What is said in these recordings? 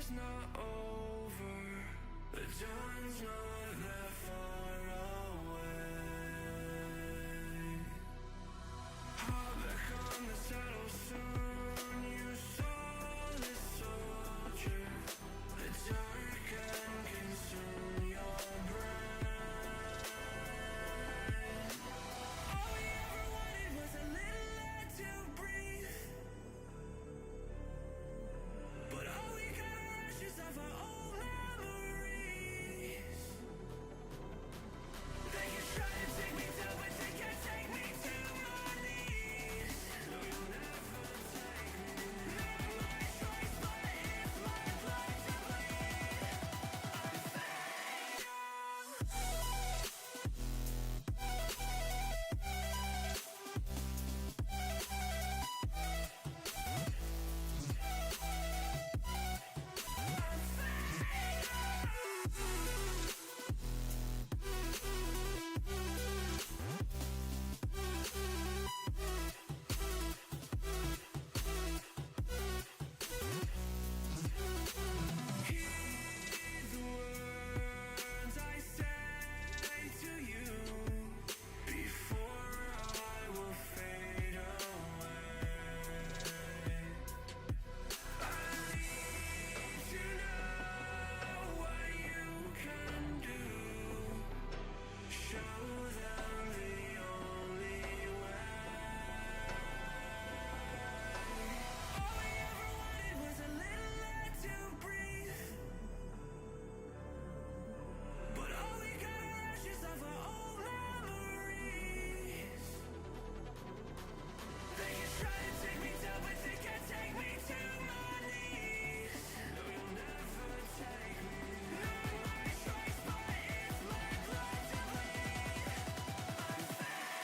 war's not over, the dawn's not that far away. Hop back on the saddle soon, you soulless soldier. The dark can consume your brain. All we ever wanted was a little air to breathe, but all we got are ashes of our old memories. They can try to take me down, but they can't take me to my knees. No, you'll never take me. Not my choice, but it's my blood to bleed. I'm fatal. Heed the words I say to you before I will fade away. I need to know what you can do. Show them the only way. All we ever wanted was a little air to breathe, but all we got are ashes of our old memories. They can try to take me down, but they can't take me to my knees. No, you'll never take me. Not my choice, but it's my blood to bleed. I'm fatal.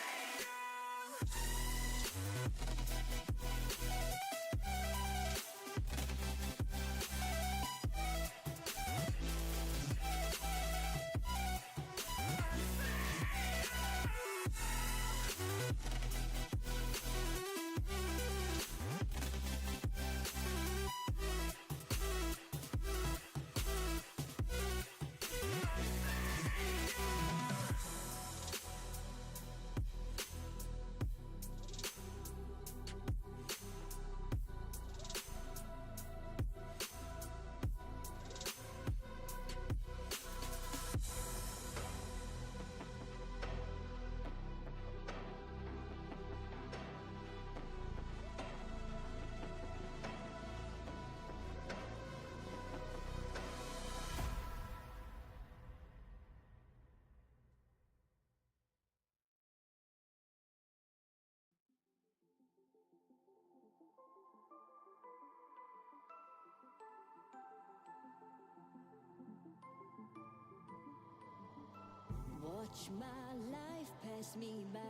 Watch my life pass me by,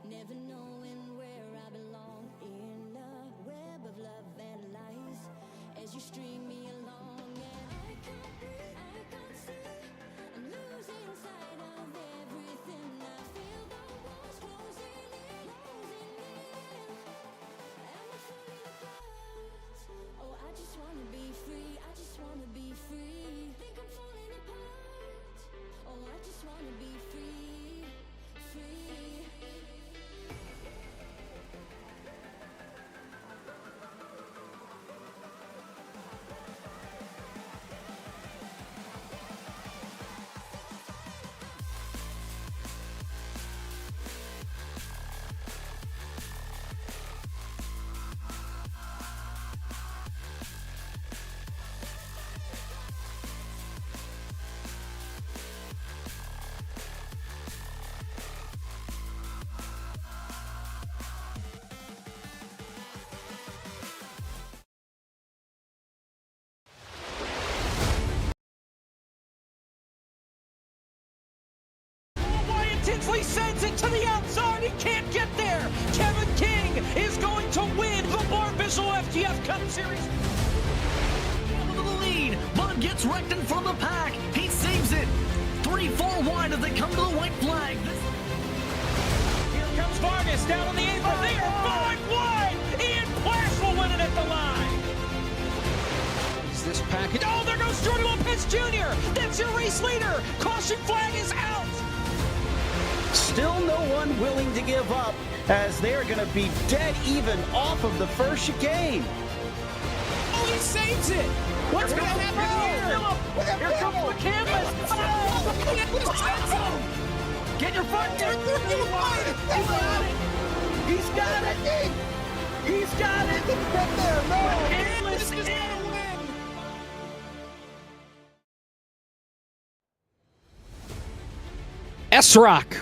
never knowing where I belong in a web of love and lies. As you string me along, and I can't breathe, I can't see. I'm losing sight of everything. I feel the walls closing in, closing in. Am I falling apart? Oh, I just wanna be free. I just wanna be free. Think I'm falling apart. Oh, I just wanna be free, free. Tinsley sends it to the outside. He can't get there. Kevin King is going to win the Barbizzo FGF Cup Series. Into the lead. Bud gets wrecked in front of the pack. He saves it. 3-4 wide as they come to the white flag. Here comes Vargas down on the apron. They are 5 wide. Ian Plash will win it at the line. as this package. Oh, there goes Jordan Lopez Jr. That's your race leader. Caution flag is out. Still no one willing to give up as they're going to be dead even off of the first chicane. Oh, he saves it. What's going to happen here? Here comes McCandless. Oh, get your front gear. He's got it. He's got it. Get there. No. McCandless is going to win. S-ROC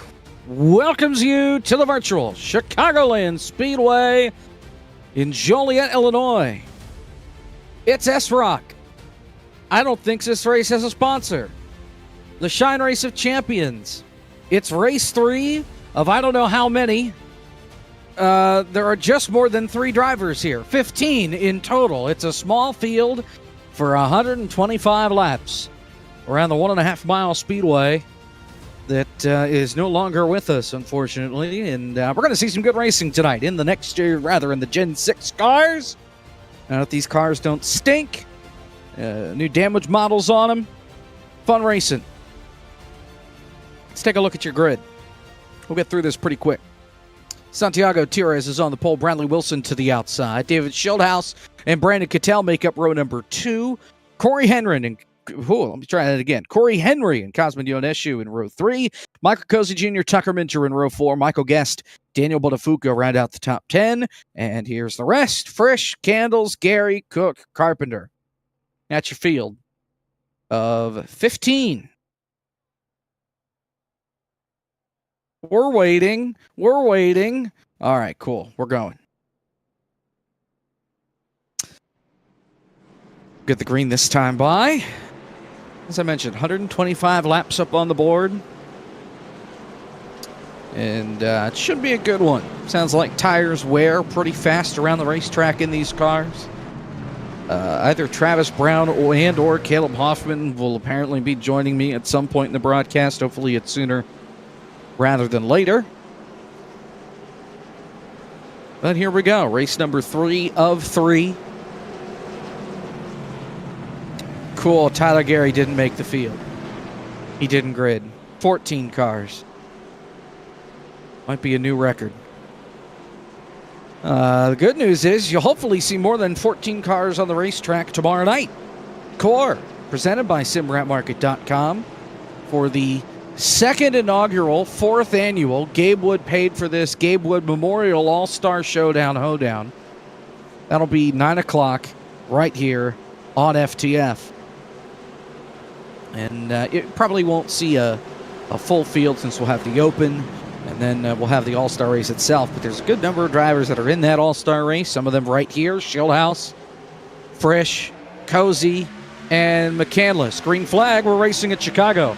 welcomes you to the virtual Chicagoland Speedway in Joliet, Illinois. It's S-ROC. I don't think this race has a sponsor. The Shine Race of Champions. It's race 3 of I don't know how many. There are just more than 3 drivers here. 15 in total. It's a small field for 125 laps around the 1.5-mile speedway that is no longer with us, unfortunately. And we're going to see some good racing tonight in the Gen 6 cars. Now that these cars don't stink. New damage models on them. Fun racing. Let's take a look at your grid. We'll get through this pretty quick. Santiago Tires is on the pole. Bradley Wilson to the outside. David Schildhouse and Brandon Cattell make up row number 2. Corey Henry and let me try that again. Corey Henry and Cosmin Ionescu in row 3. Michael Cozy Jr., Tucker Minter in row 4. Michael Guest, Daniel Botafuca round out the top 10. And here's the rest. Frisch, Candles, Gary, Cook, Carpenter. That's your field of 15. We're waiting. All right, cool. We're going. Get the green this time by. As I mentioned, 125 laps up on the board. And it should be a good one. Sounds like tires wear pretty fast around the racetrack in these cars. Either Travis Brown or Caleb Hoffman will apparently be joining me at some point in the broadcast. Hopefully it's sooner rather than later. But here we go. Race number 3 of 3. Cool. Tyler Gary didn't make the field. He didn't grid. 14 cars. Might be a new record. The good news is you'll hopefully see more than 14 cars on the racetrack tomorrow night. Core, presented by SimRatMarket.com for the second inaugural, 4th annual Gabe Wood paid for this Gabe Wood Memorial All-Star Showdown Hoedown. That'll be 9 o'clock right here on FTF. And it probably won't see a full field since we'll have the Open, and then we'll have the All-Star race itself. But there's a good number of drivers that are in that All-Star race. Some of them right here. Schildhouse, Frisch, Cozy, and McCandless. Green flag, we're racing at Chicago.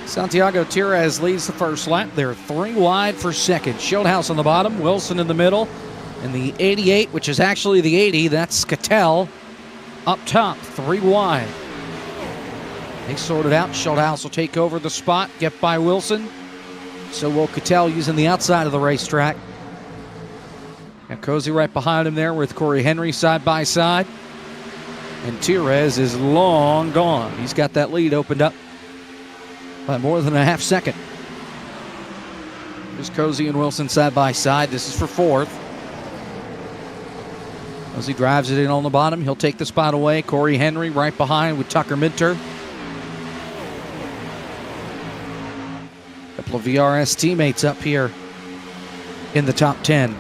Santiago Tires leads the first lap. They're 3 wide for second. Schildhouse on the bottom, Wilson in the middle, and the 88, which is actually the 80, that's Cattell up top, 3 wide. They sort it out. Schildhouse will take over the spot, get by Wilson. So will Cattell using the outside of the racetrack. And Cozy right behind him there with Corey Henry side by side. And Tires is long gone. He's got that lead opened up by more than a half second. There's Cozy and Wilson side by side. This is for 4th. As he drives it in on the bottom, he'll take the spot away. Corey Henry right behind with Tucker Minter. Couple of VRS teammates up here in the top 10.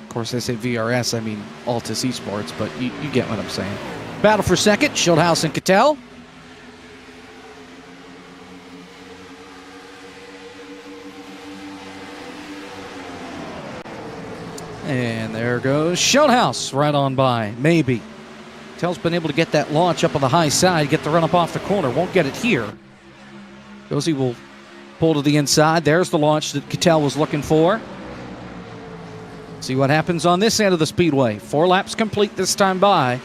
Of course, I say VRS, I mean Altus Esports, but you get what I'm saying. Battle for second, Schildhouse and Cattell. And there goes Schoenhaus right on by, maybe. Cattell's been able to get that launch up on the high side, get the run up off the corner. Won't get it here. Josie will pull to the inside. There's the launch that Cattell was looking for. See what happens on this end of the speedway. 4 laps complete this time by.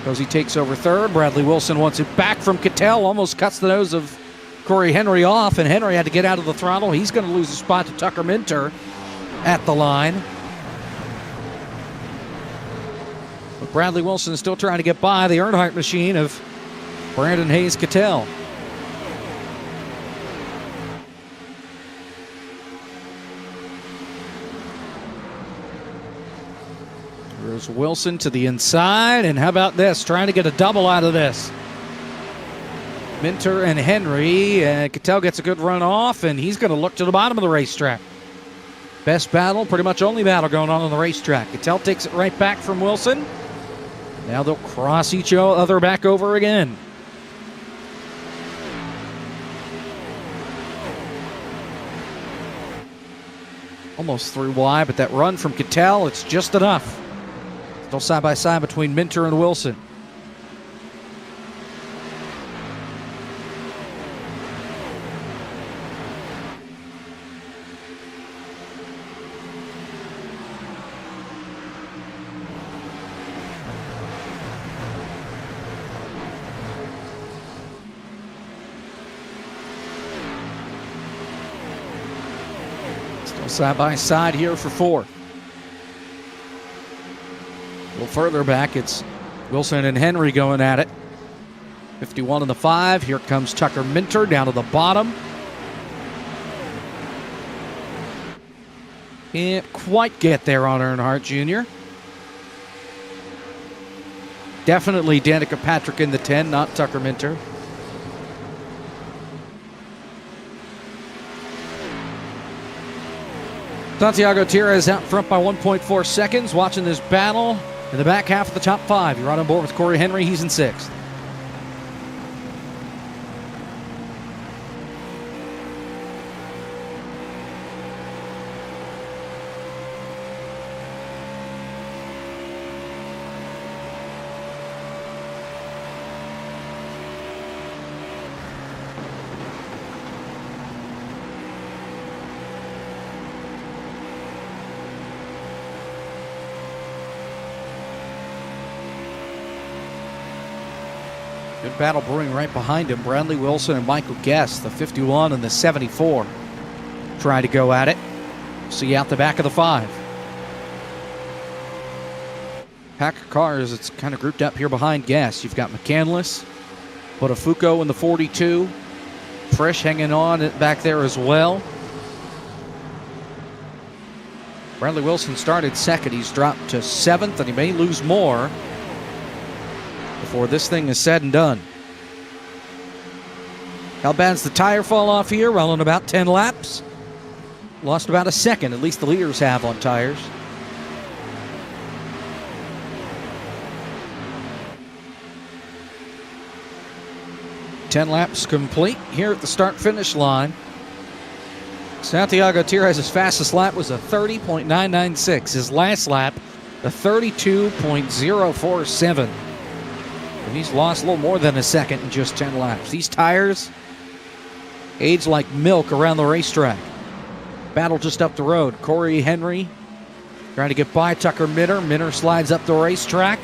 Josie takes over third. Bradley Wilson wants it back from Cattell. Almost cuts the nose of Corey Henry off, and Henry had to get out of the throttle. He's going to lose a spot to Tucker Minter at the line. But Bradley Wilson is still trying to get by the Earnhardt machine of Brandon Hayes Cattell. There's Wilson to the inside, and how about this? Trying to get a double out of this. Minter and Henry. Cattell gets a good run off, and he's going to look to the bottom of the racetrack. Best battle, pretty much only battle going on the racetrack. Cattell takes it right back from Wilson. Now they'll cross each other back over again. Almost through wide, but that run from Cattell, it's just enough. Still side by side between Minter and Wilson. Still side by side here for 4th. A little further back, it's Wilson and Henry going at it. 51 in the 5. Here comes Tucker Minter down to the bottom. Can't quite get there on Earnhardt Jr. Definitely Danica Patrick in the 10, not Tucker Minter. Santiago Tierra out front by 1.4 seconds. Watching this battle in the back half of the top 5. You're right on board with Corey Henry. He's in 6th. Good battle brewing right behind him. Bradley Wilson and Michael Guest, the 51 and the 74, try to go at it. See out the back of the 5. Pack of cars, it's kind of grouped up here behind Guest. You've got McCandless, Botafuco in the 42. Frisch hanging on back there as well. Bradley Wilson started 2nd. He's dropped to 7th, and he may lose more before this thing is said and done. How bad's the tire fall off here? Well, in about 10 laps. Lost about a second, at least the leaders have on tires. Ten laps complete here at the start-finish line. Santiago Tierra's fastest lap was a 30.996. His last lap, a 32.047. He's lost a little more than a second in just 10 laps. These tires age like milk around the racetrack. Battle just up the road. Corey Henry trying to get by Tucker Minter. Minter slides up the racetrack.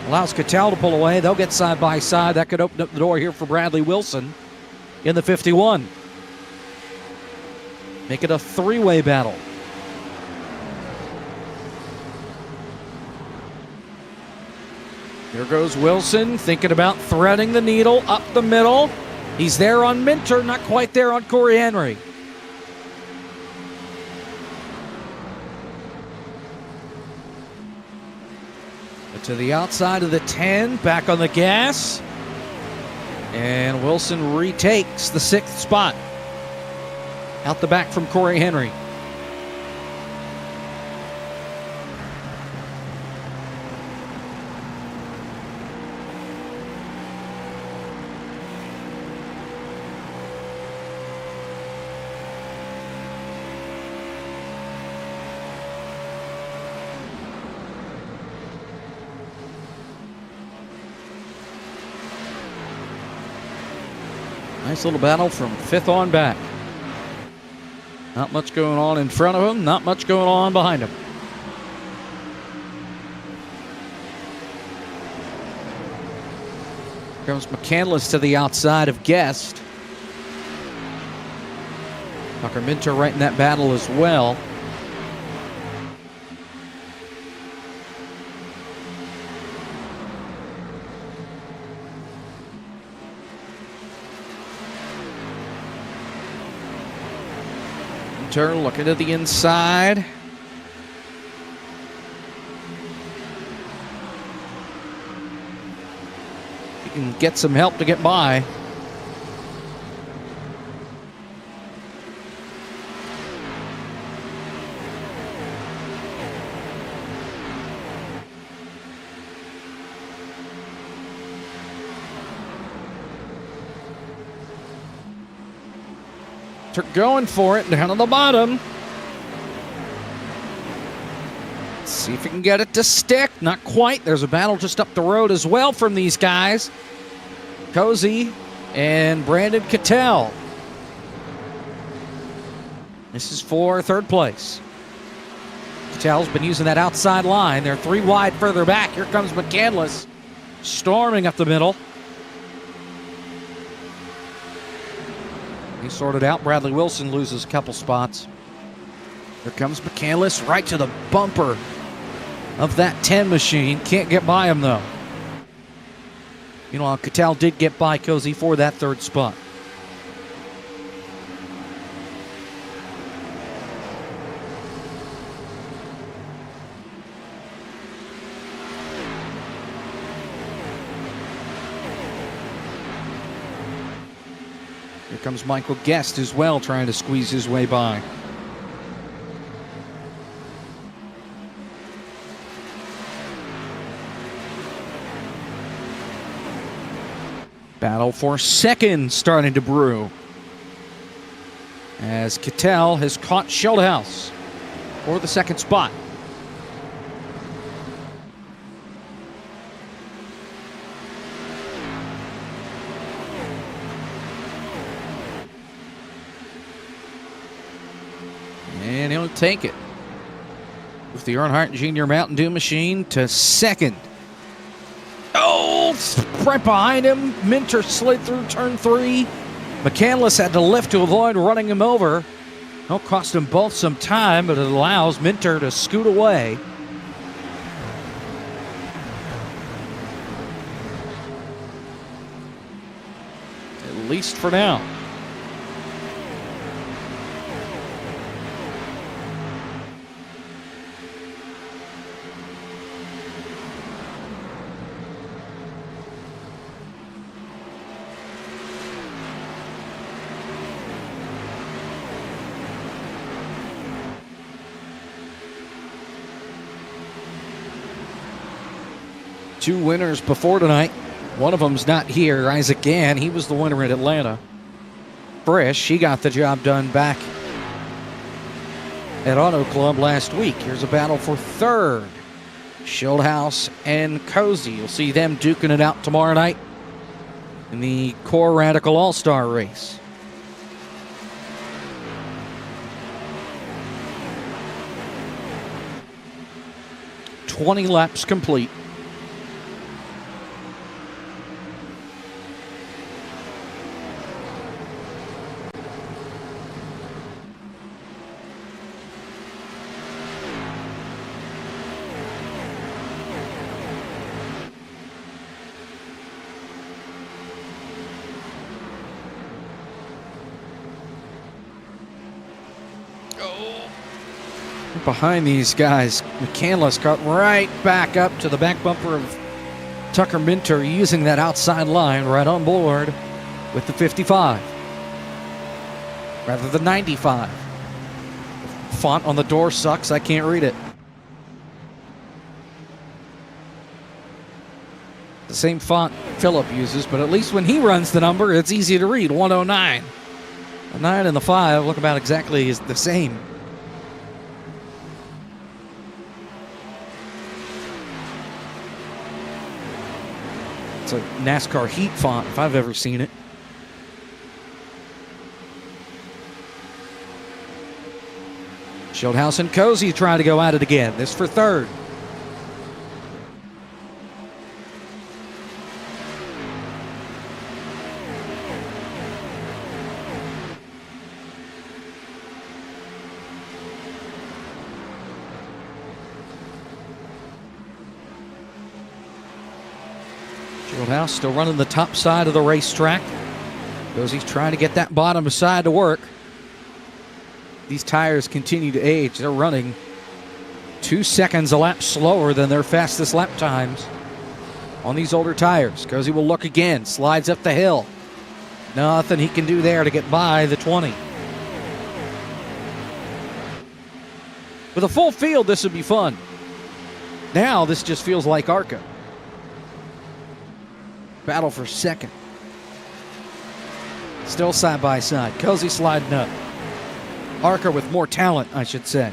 Allows Cattell to pull away. They'll get side by side. That could open up the door here for Bradley Wilson in the 51. Make it a 3-way battle. Here goes Wilson, thinking about threading the needle up the middle. He's there on Minter, not quite there on Corey Henry. But to the outside of the 10, back on the gas. And Wilson retakes the 6th spot. Out the back from Corey Henry. Nice little battle from 5th on back. Not much going on in front of him, not much going on behind him. Here comes McCandless to the outside of Guest. Tucker Minter right in that battle as well. Minter looking to the inside. He can get some help to get by. They're going for it down on the bottom. Let's see if he can get it to stick. Not quite. There's a battle just up the road as well from these guys. Cozy and Brandon Cattell. This is for 3rd place. Cattell's been using that outside line. They're 3 wide further back. Here comes McCandless storming up the middle. He sorted out. Bradley Wilson loses a couple spots. Here comes McCandless right to the bumper of that 10 machine. Can't get by him, though. Meanwhile, Cattell did get by Cozy for that 3rd spot. Here comes Michael Guest as well, trying to squeeze his way by. Battle for 2nd starting to brew, as Cattell has caught Schildhouse for the 2nd spot. And he'll take it with the Earnhardt Jr. Mountain Dew machine to 2nd. Oh, right behind him. Minter slid through turn 3. McCandless had to lift to avoid running him over. It'll cost them both some time, but it allows Minter to scoot away. At least for now. Two winners before tonight. One of them's not here. Isaac Gann, he was the winner in Atlanta. Frisch, he got the job done back at Auto Club last week. Here's a battle for 3rd. Schildhouse and Cozy. You'll see them duking it out tomorrow night in the Core Radical All-Star race. "20 laps complete. Behind these guys, McCandless got right back up to the back bumper of Tucker Minter, using that outside line right on board with the 55 rather than 95. The font on the door sucks. I can't read it. The same font Phillip uses, but at least when he runs the number, it's easy to read. 109. The 9 and the 5 look about exactly the same. It's a NASCAR heat font if I've ever seen it. Schildhouse and Cozy trying to go at it again. This for third. Schildhouse still running the top side of the racetrack. Cozy's trying to get that bottom side to work. These tires continue to age. They're running 2 seconds a lap slower than their fastest lap times on these older tires. Cozy will look again, slides up the hill. Nothing he can do there to get by the 20. With a full field, this would be fun. Now, this just feels like ARCA. Battle for second. Still side by side. Cozy sliding up. ARCA with more talent, I should say.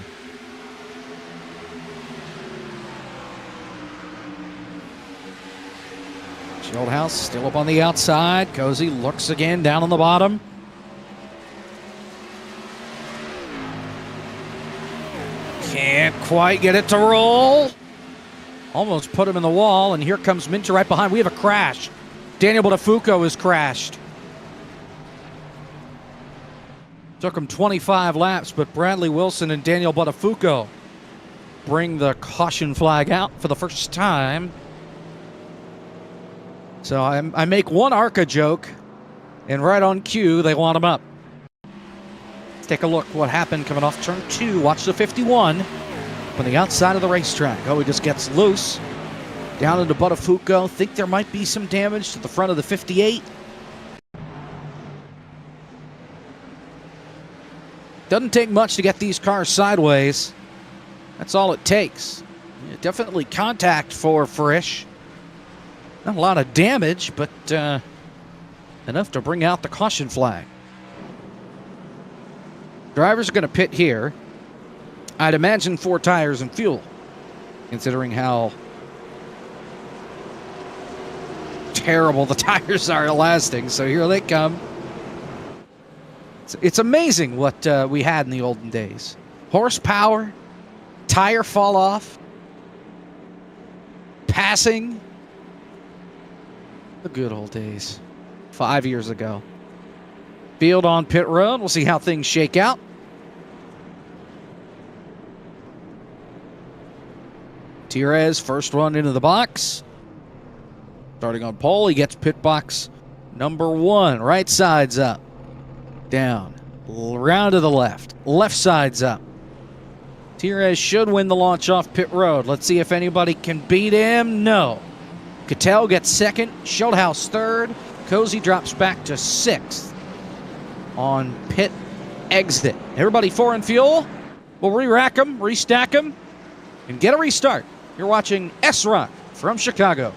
Schildhouse still up on the outside. Cozy looks again down on the bottom. Can't quite get it to roll. Almost put him in the wall, and here comes Minter right behind. We have a crash. Daniel Botafuco has crashed. Took him 25 laps, but Bradley Wilson and Daniel Botafuco bring the caution flag out for the first time. So I make one ARCA joke, and right on cue, they want him up. Let's take a look what happened coming off turn 2. Watch the 51 on the outside of the racetrack. Oh, he just gets loose. Down into Botafuco. Think there might be some damage to the front of the 58. Doesn't take much to get these cars sideways. That's all it takes. Yeah, definitely contact for Frisch. Not a lot of damage, but enough to bring out the caution flag. Drivers are going to pit here. I'd imagine 4 tires and fuel, considering how terrible the tires are lasting. So here they come. It's amazing what we had in the olden days. Horsepower, tire fall off, passing. The good old days. 5 years ago. Field on pit road. We'll see how things shake out. Tires, first run into the box. Starting on pole, he gets pit box number 1. Right side's up. Down. Round to the left. Left side's up. Tires should win the launch off pit road. Let's see if anybody can beat him. No. Cattell gets second. Schildhouse third. Cozy drops back to 6th on pit exit. Everybody 4 in fuel. We'll re-rack them, restack them, and get a restart. You're watching S-ROC from Chicago.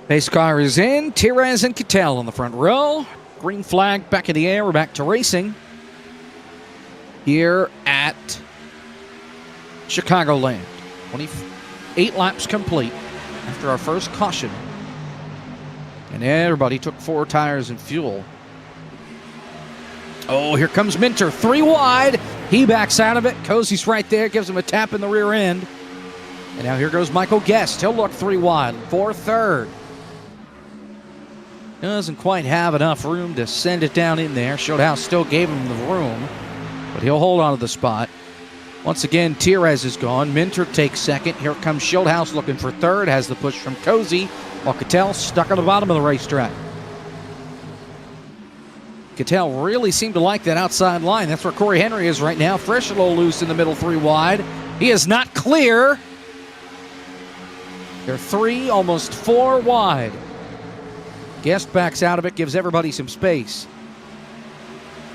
Pace car is in. Tires and Cattell on the front row. Green flag back in the air. We're back to racing here at Chicagoland. 28 laps complete after our first caution. And everybody took 4 tires and fuel. Oh, here comes Minter. 3 wide. He backs out of it. Cozy's right there. Gives him a tap in the rear end. And now here goes Michael Guest. He'll look 3 wide for third. Doesn't quite have enough room to send it down in there. Schildhaus still gave him the room, but he'll hold on to the spot. Once again, Tires is gone. Minter takes second. Here comes Schildhaus looking for third. Has the push from Cozy, while Cattell stuck on the bottom of the racetrack. Cattell really seemed to like that outside line. That's where Corey Henry is right now. Fresh a little loose in the middle, 3 wide. He is not clear. They're 3, almost 4 wide. Guest backs out of it, gives everybody some space.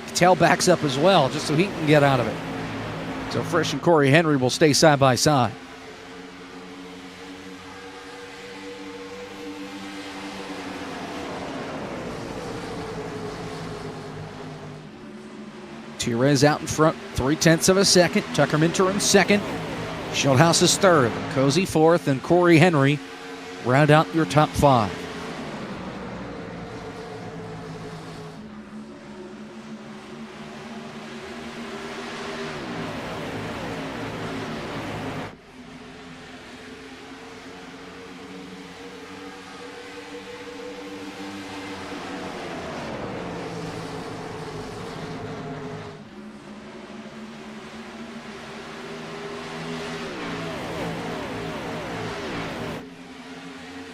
Cattell backs up as well, just so he can get out of it. So Frisch and Corey Henry will stay side by side. Tires out in front, 0.3 of a second. Tucker Minter in second. Schildhaus is third. Cozy fourth, and Corey Henry round out your top 5.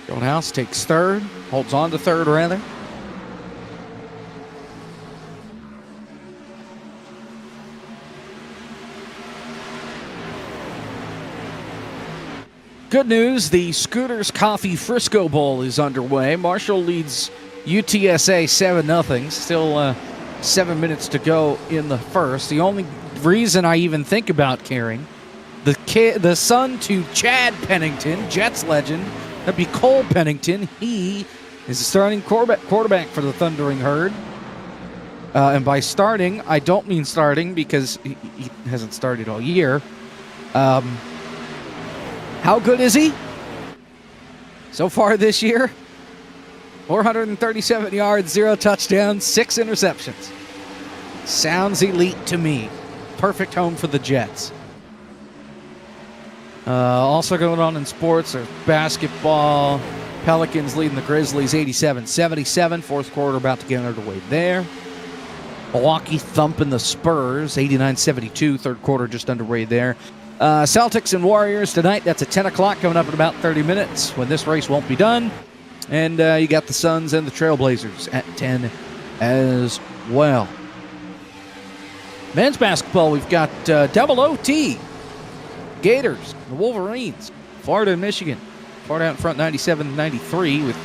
Schildhaus takes third, holds on to third rather. Good news, the Scooters Coffee Frisco Bowl is underway. Marshall leads UTSA 7-0. Still 7 minutes to go in the first. The only reason I even think about caring, the son to Chad Pennington, Jets legend, that'd be Cole Pennington. He is the starting quarterback for the Thundering Herd. And by starting, I don't mean starting because he hasn't started all year. How good is he? So far this year, 437 yards, 0 touchdowns, 6 interceptions. Sounds elite to me. Perfect home for the Jets. Also going on in sports are basketball. Pelicans leading the Grizzlies 87-77. Fourth quarter about to get underway there. Milwaukee thumping the Spurs 89-72. Third quarter just underway there. Celtics and Warriors tonight. That's at 10 o'clock coming up in about 30 minutes when this race won't be done. And you got the Suns and the Trailblazers at 10 as well. Men's basketball, we've got double OT. Gators, the Wolverines, Florida and Michigan. Florida out in front 97-93 with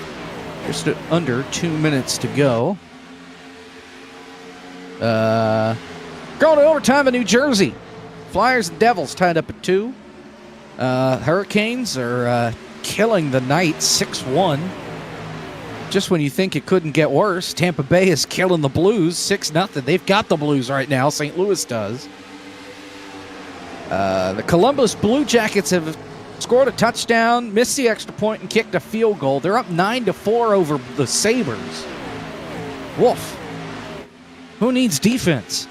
just under 2 minutes to go. Going to overtime in New Jersey. Flyers and Devils tied up at 2. Hurricanes are killing the Knights 6-1. Just when you think it couldn't get worse, Tampa Bay is killing the Blues 6-0. They've got the Blues right now. St. Louis does. The Columbus Blue Jackets have scored a touchdown, missed the extra point, and kicked a field goal. They're up 9-4 over the Sabres. Woof. Who needs defense?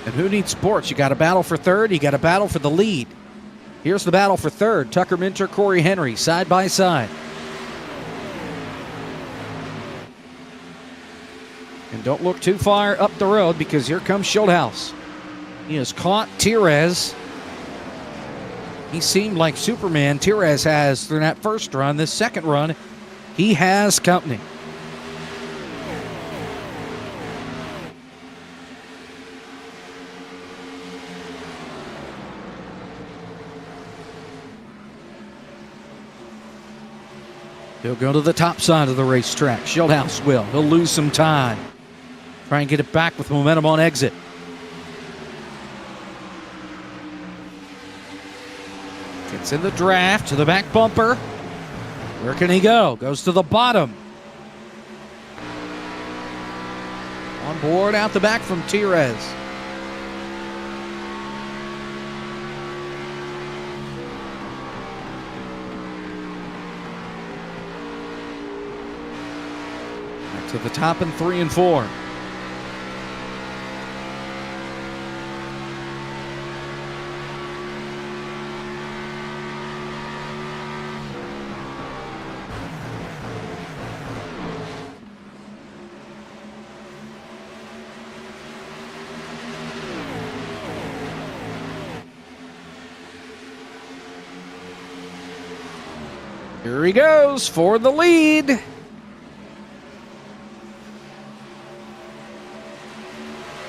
And who needs sports? You got a battle for third. You got a battle for the lead. Here's the battle for third. Tucker Minter, Corey Henry, side by side. And don't look too far up the road because here comes Schildhaus. He has caught Tires. He seemed like Superman. Tires has through that first run. This second run, he has company. He'll go to the top side of the racetrack. Schildhaus will. He'll lose some time. Try and get it back with momentum on exit. Gets in the draft to the back bumper. Where can he go? Goes to the bottom. On board out the back from Tires. Back to the top in 3 and 4. Here he goes for the lead.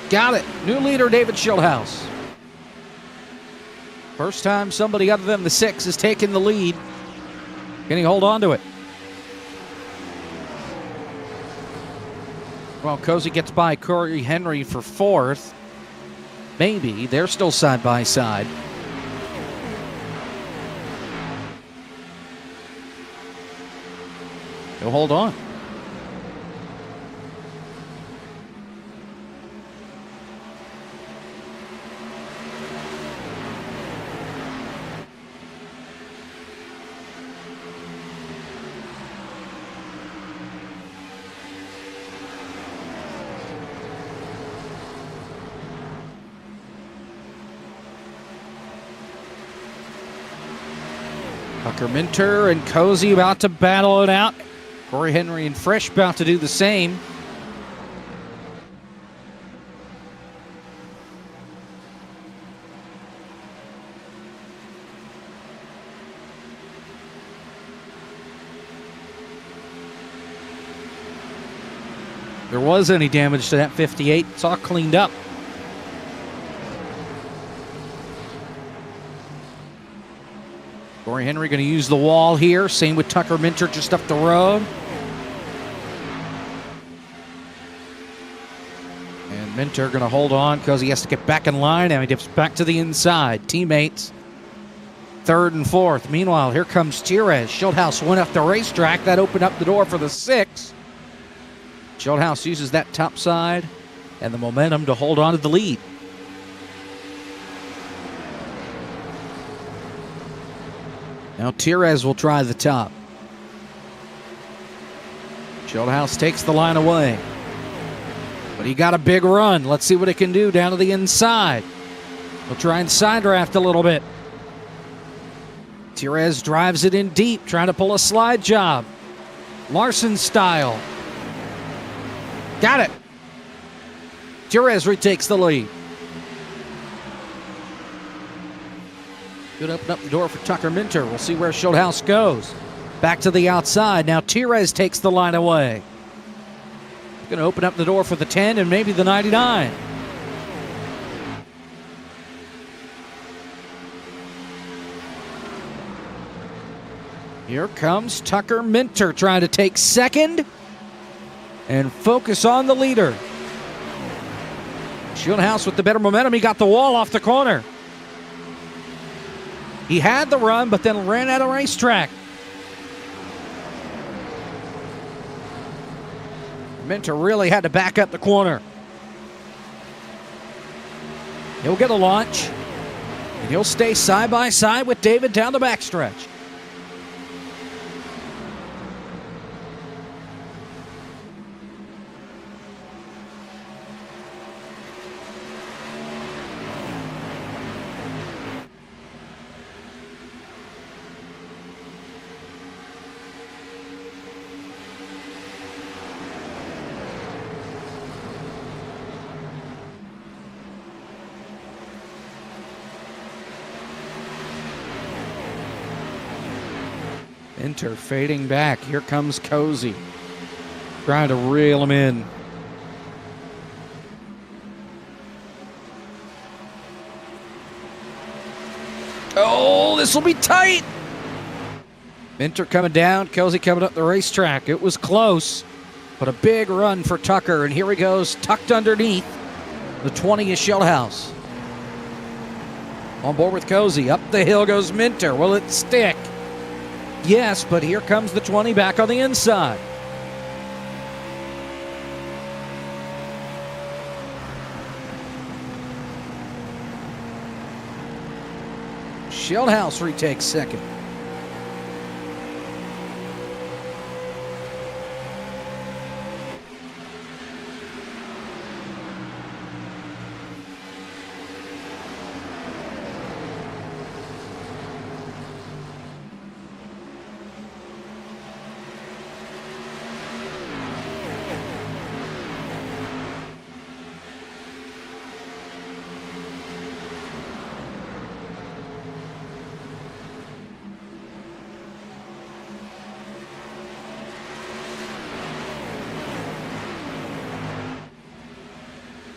Got it. New leader, David Schildhouse. First time somebody other than the 6 has taken the lead. Can he hold on to it? Well, Cozy gets by Corey Henry for 4th. Maybe. They're still side by side. He'll hold on. Tucker Minter and Cozy about to battle it out. Corey Henry and Fresh about to do the same. There was any damage to that 58. It's all cleaned up. Corey Henry going to use the wall here. Same with Tucker Minter just up the road. And Minter going to hold on because he has to get back in line. Now he dips back to the inside. Teammates, 3rd and 4th. Meanwhile, here comes Tires. Schildhouse went up the racetrack. That opened up the door for the 6. Schildhouse uses that top side and the momentum to hold on to the lead. Now Tires will try the top. Schildhouse takes the line away. But he got a big run. Let's see what it can do down to the inside. We'll try and side draft a little bit. Tires drives it in deep, trying to pull a slide job. Larson style. Got it. Tires retakes the lead. Good open up the door for Tucker Minter. We'll see where Schildhouse goes. Back to the outside. Now Tires takes the line away. Going to open up the door for the 10 and maybe the 99. Here comes Tucker Minter trying to take 2nd and focus on the leader. Schildhouse with the better momentum. He got the wall off the corner. He had the run, but then ran out of racetrack. Minter really had to back up the corner. He'll get a launch, and he'll stay side by side with David down the backstretch. Minter fading back. Here comes Cozy. Trying to reel him in. Oh, this will be tight. Minter coming down. Cozy coming up the racetrack. It was close, but a big run for Tucker. And here he goes, tucked underneath. The 20 is Schildhouse. On board with Cozy. Up the hill goes Minter. Will it stick? Yes, but here comes the 20 back on the inside. Schildhouse retakes second.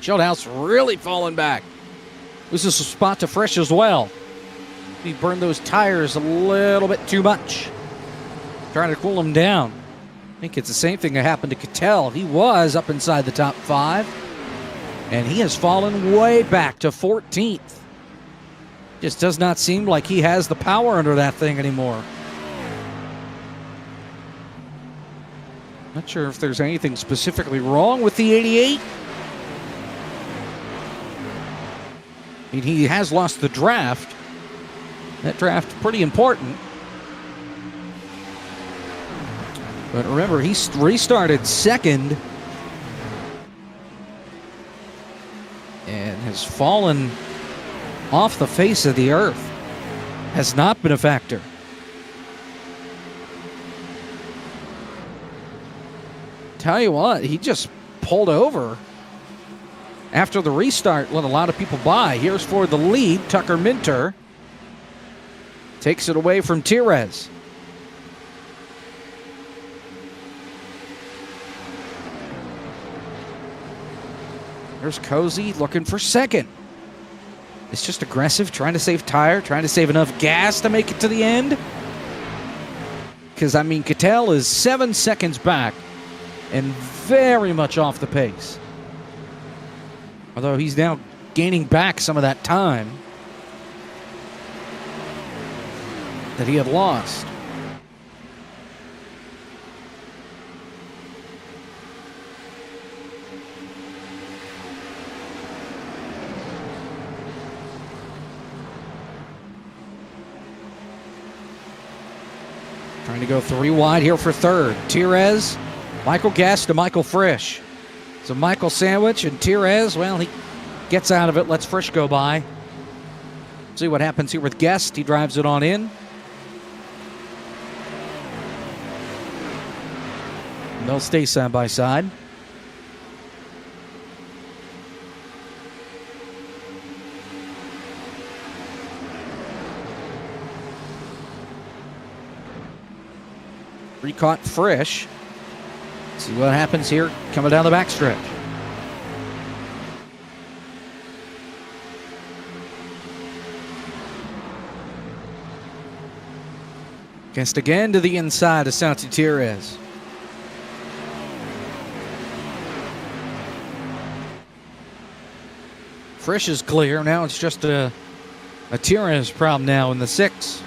Schildhouse really falling back. This is a spot to Frisch as well. He burned those tires a little bit too much. Trying to cool them down. I think it's the same thing that happened to Cattell. He was up inside the top 5, and he has fallen way back to 14th. Just does not seem like he has the power under that thing anymore. Not sure if there's anything specifically wrong with the 88. I mean, he has lost the draft. That draft pretty important. But remember, he restarted second and has fallen off the face of the earth. Has not been a factor. Tell you what, he just pulled over after the restart, let a lot of people by. Here's for the lead, Tucker Minter. Takes it away from Tires. There's Cozy looking for second. It's just aggressive, trying to save tire, trying to save enough gas to make it to the end. Because, I mean, Cattell is 7 seconds back and very much off the pace. Although he's now gaining back some of that time that he had lost. Trying to go 3 wide here for third. Tires, Michael Guest to Michael Frisch. It's a Michael sandwich, and Tires, well, he gets out of it, lets Frisch go by. See what happens here with Guest. He drives it on in. And they'll stay side by side. Recaught Frisch. See what happens here coming down the backstretch. Guest again to the inside of Santi Tires. Frisch is clear. Now it's just a Tires problem now in the 6.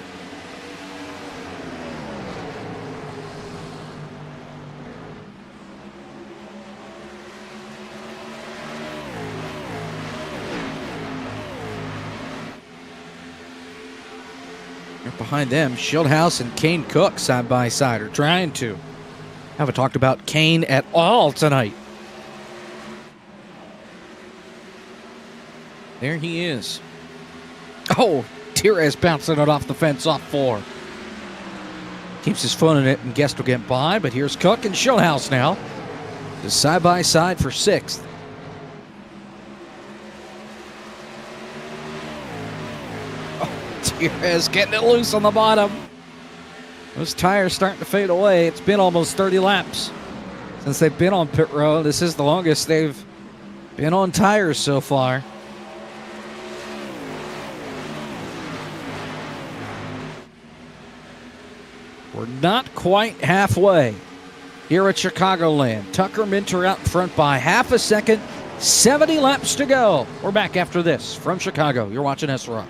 Behind them, Schildhouse and Kane Cook side by side, are trying to. Haven't talked about Kane at all tonight. There he is. Oh, Tires bouncing it off the fence off 4. Keeps his foot in it, and Guest will get by, but here's Cook and Schildhouse now. Just side by side for 6th. Tires getting it loose on the bottom. Those tires starting to fade away. It's been almost 30 laps since they've been on pit road. This is the longest they've been on tires so far. We're not quite halfway here at Chicagoland. Tucker Minter out in front by half a second. 70 laps to go. We're back after this from Chicago. You're watching S-ROC.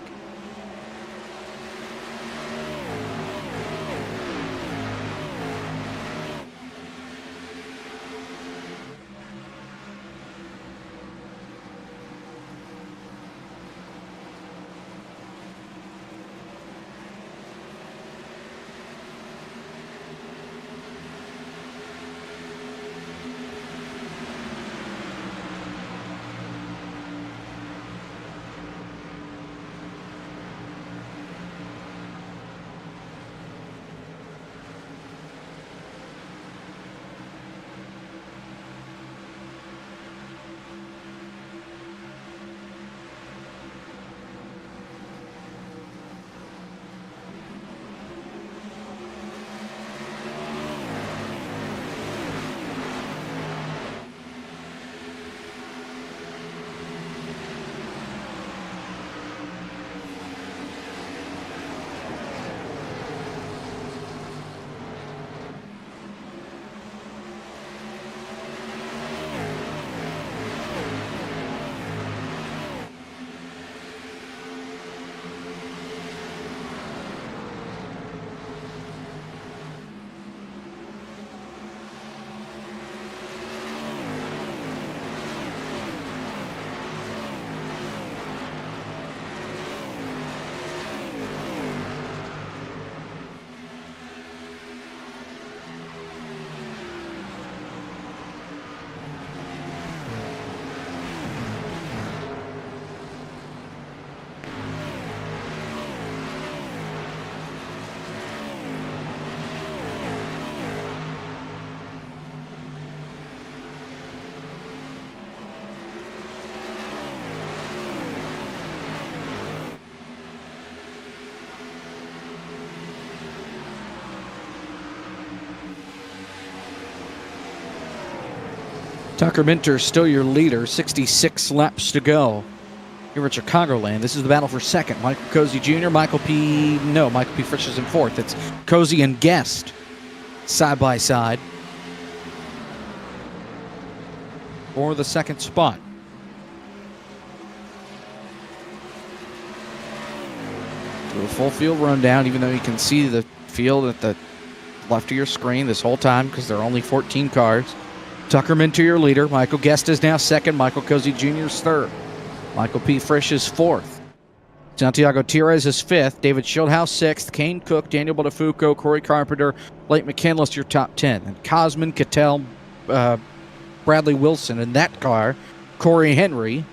Tucker Minter still your leader, 66 laps to go. Here at Chicagoland, this is the battle for second. Michael Cozy Jr., Michael P. Frisch is in fourth. It's Cozy and Guest side by side for the second spot. Do a full field rundown, even though you can see the field at the left of your screen this whole time because there are only 14 cars. Tucker Minter, your leader. Michael Guest is now second. Michael Cozy Jr. is third. Michael P. Frisch is fourth. Santiago Tires is fifth. David Schildhaus sixth. Kane Cook, Daniel Botafuco, Corey Carpenter, Blake McKinless, your top 10. And Cosman, Cattell, Bradley Wilson in that car. Corey Henry,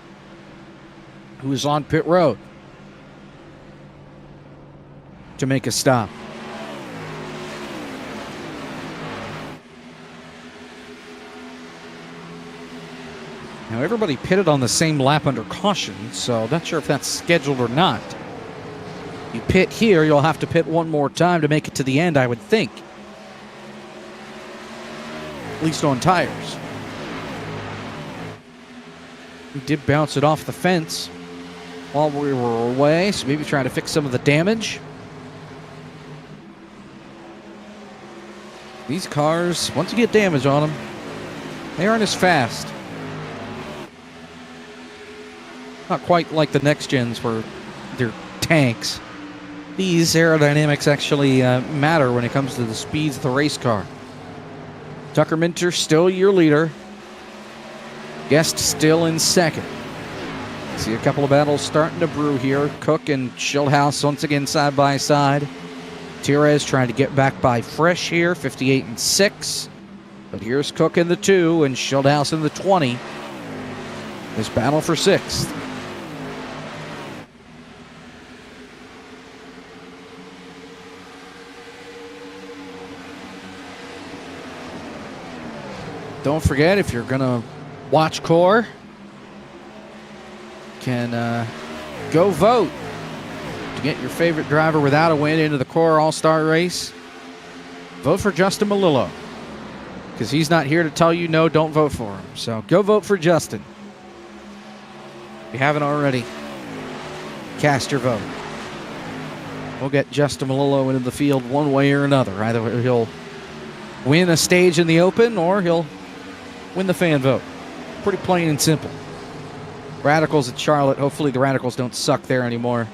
who is on pit road to make a stop. Now, everybody pitted on the same lap under caution, so not sure if that's scheduled or not. You pit here, you'll have to pit one more time to make it to the end, I would think. At least on tires. We did bounce it off the fence while we were away, so maybe trying to fix some of the damage. These cars, once you get damage on them, they aren't as fast. Not quite like the next gens where they're tanks. These aerodynamics actually matter when it comes to the speeds of the race car. Tucker Minter still your leader. Guest still in second. See a couple of battles starting to brew here. Cook and Schildhaus once again side by side. Tires trying to get back by Frisch here, 58 and 6. But here's Cook in the 2 and Schildhaus in the 20. This battle for 6th. Don't forget, if you're going to watch Core, can go vote to get your favorite driver without a win into the Core All-Star race. Vote for Justin Melillo, because he's not here to tell you no, don't vote for him. So go vote for Justin. If you haven't already, cast your vote. We'll get Justin Melillo into the field one way or another. Either he'll win a stage in the Open or he'll win the fan vote. Pretty plain and simple. Radicals at Charlotte. Hopefully the Radicals don't suck there anymore.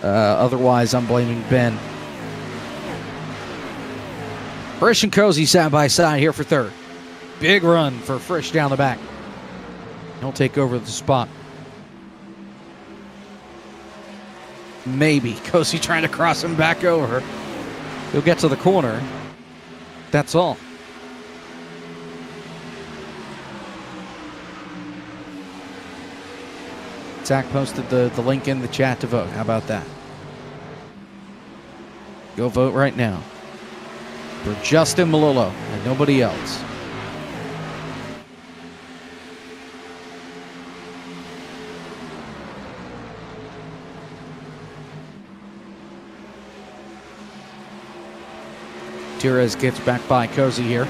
Otherwise, I'm blaming Ben. Frisch and Cozy side by side here for third. Big run for Frisch down the back. He'll take over the spot. Maybe. Cozy trying to cross him back over. He'll get to the corner. That's all. Zach posted the link in the chat to vote. How about that? Go vote right now for Justin Melillo and nobody else. Tires gets back by Cozy here.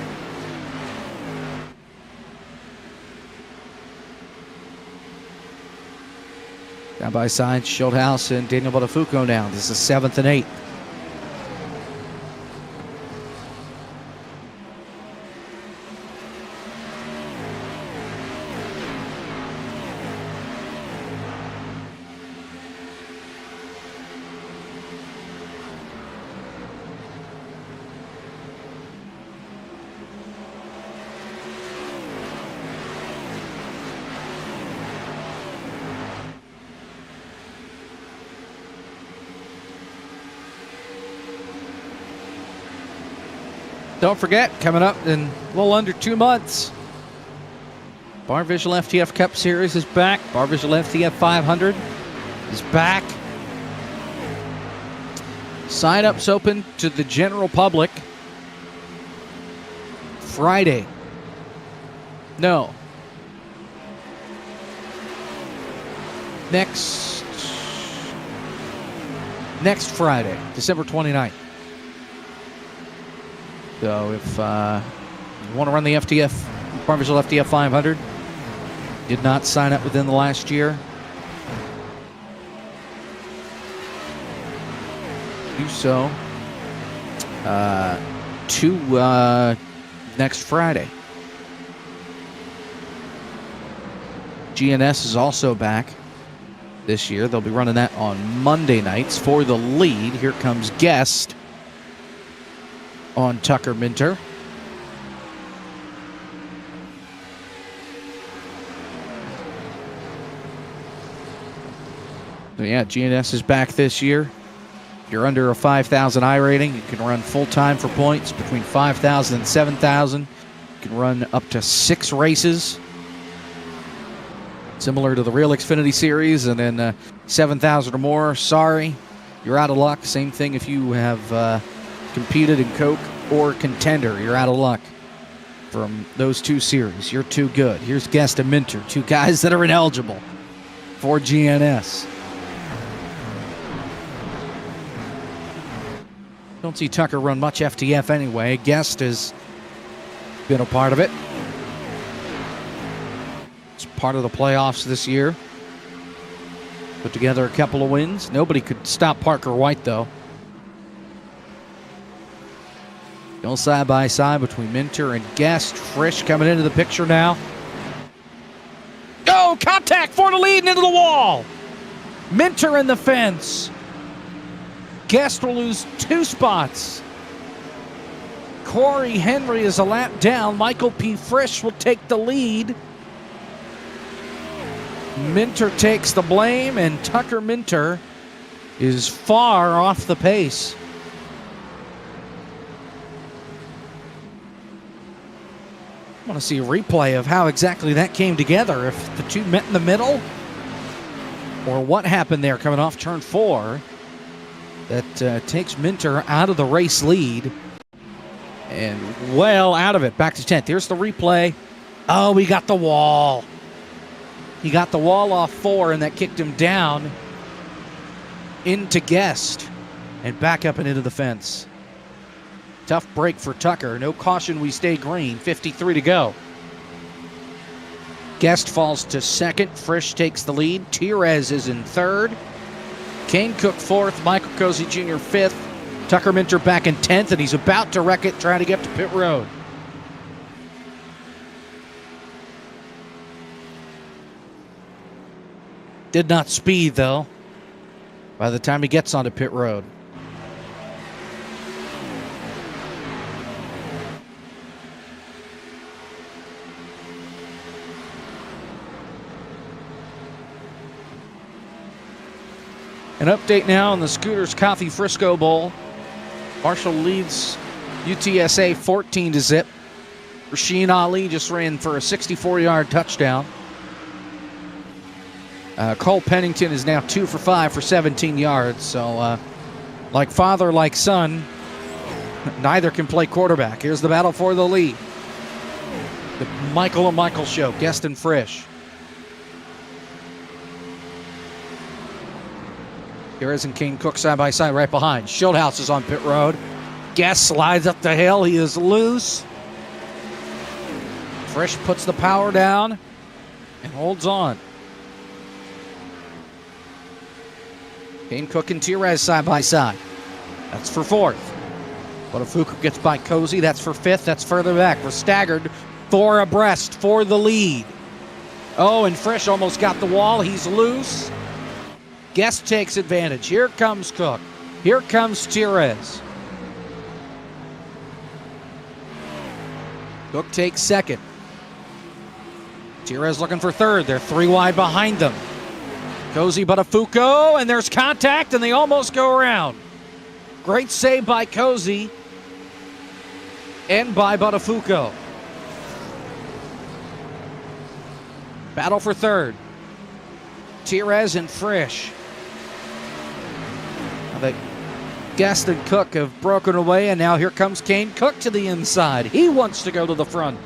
Down by side, Schildhaus and Daniel Botafuco now. This is 7th and 8th. Don't forget, coming up in a little under 2 months, Bar Visual FTF Cup Series is back. Bar Visual FTF 500 is back. Sign-ups open to the general public Friday. No. Next Friday, December 29th. So if you want to run the FTF Marvishal FDF 500. Did not sign up within the last year. Do so to next Friday. GNS is also back this year. They'll be running that on Monday nights for the lead. Here comes Guest on Tucker Minter. So yeah, GNS is back this year. If you're under a 5,000 I rating, you can run full-time for points between 5,000 and 7,000. You can run up to 6 races, similar to the real Xfinity Series, and then 7,000 or more, sorry, you're out of luck. Same thing if you have competed in Coke or Contender, you're out of luck from those 2 series. You're too good. Here's Guest and Minter, 2 guys that are ineligible for GNS. Don't see Tucker run much FTF anyway. Guest has been a part of it. It's part of the playoffs this year. Put together a couple of wins. Nobody could stop Parker White, though. Go side by side between Minter and Guest. Frisch coming into the picture now. Oh, contact for the lead and into the wall. Minter in the fence. Guest will lose 2 spots. Corey Henry is a lap down. Michael P. Frisch will take the lead. Minter takes the blame, and Tucker Minter is far off the pace. I want to see a replay of how exactly that came together. If the 2 met in the middle, or what happened there coming off turn 4. That takes Minter out of the race lead and well out of it. Back to 10th. Here's the replay. Oh, he got the wall. He got the wall off 4, and that kicked him down into Guest and back up and into the fence. Tough break for Tucker. No caution, we stay green. 53 to go. Guest falls to 2nd. Frisch takes the lead. Tierez is in 3rd. Kane Cook 4th, Michael Cozy Jr. 5th, Tucker Minter back in 10th, and he's about to wreck it trying to get to pit road. Did not speed, though, by the time he gets onto pit road. An update now on the Scooters Coffee Frisco Bowl. Marshall leads UTSA 14-0. Rasheen Ali just ran for a 64-yard touchdown. Cole Pennington is now 2 for 5 for 17 yards. So, like father, like son, neither can play quarterback. Here's the battle for the lead. The Michael and Michael show, Guest and Frisch. Harris and Kane Cook side by side right behind. Schildhouse is on pit road. Guest slides up the hill. He is loose. Frisch puts the power down and holds on. Kane Cook and Tierez side by side. That's for 4th. Botafuku gets by Cozy. That's for 5th. That's further back. We're staggered 4 abreast for the lead. Oh, and Frisch almost got the wall. He's loose. Guest takes advantage. Here comes Cook. Here comes Tierez. Cook takes 2nd. Tierez looking for 3rd. They're 3 wide behind them. Cozy, Botafuku, and there's contact, and they almost go around. Great save by Cozy and by Botafuku. Battle for 3rd. Tierez and Frisch. The Guest and Cook have broken away, and now here comes Kane Cook to the inside. He wants to go to the front.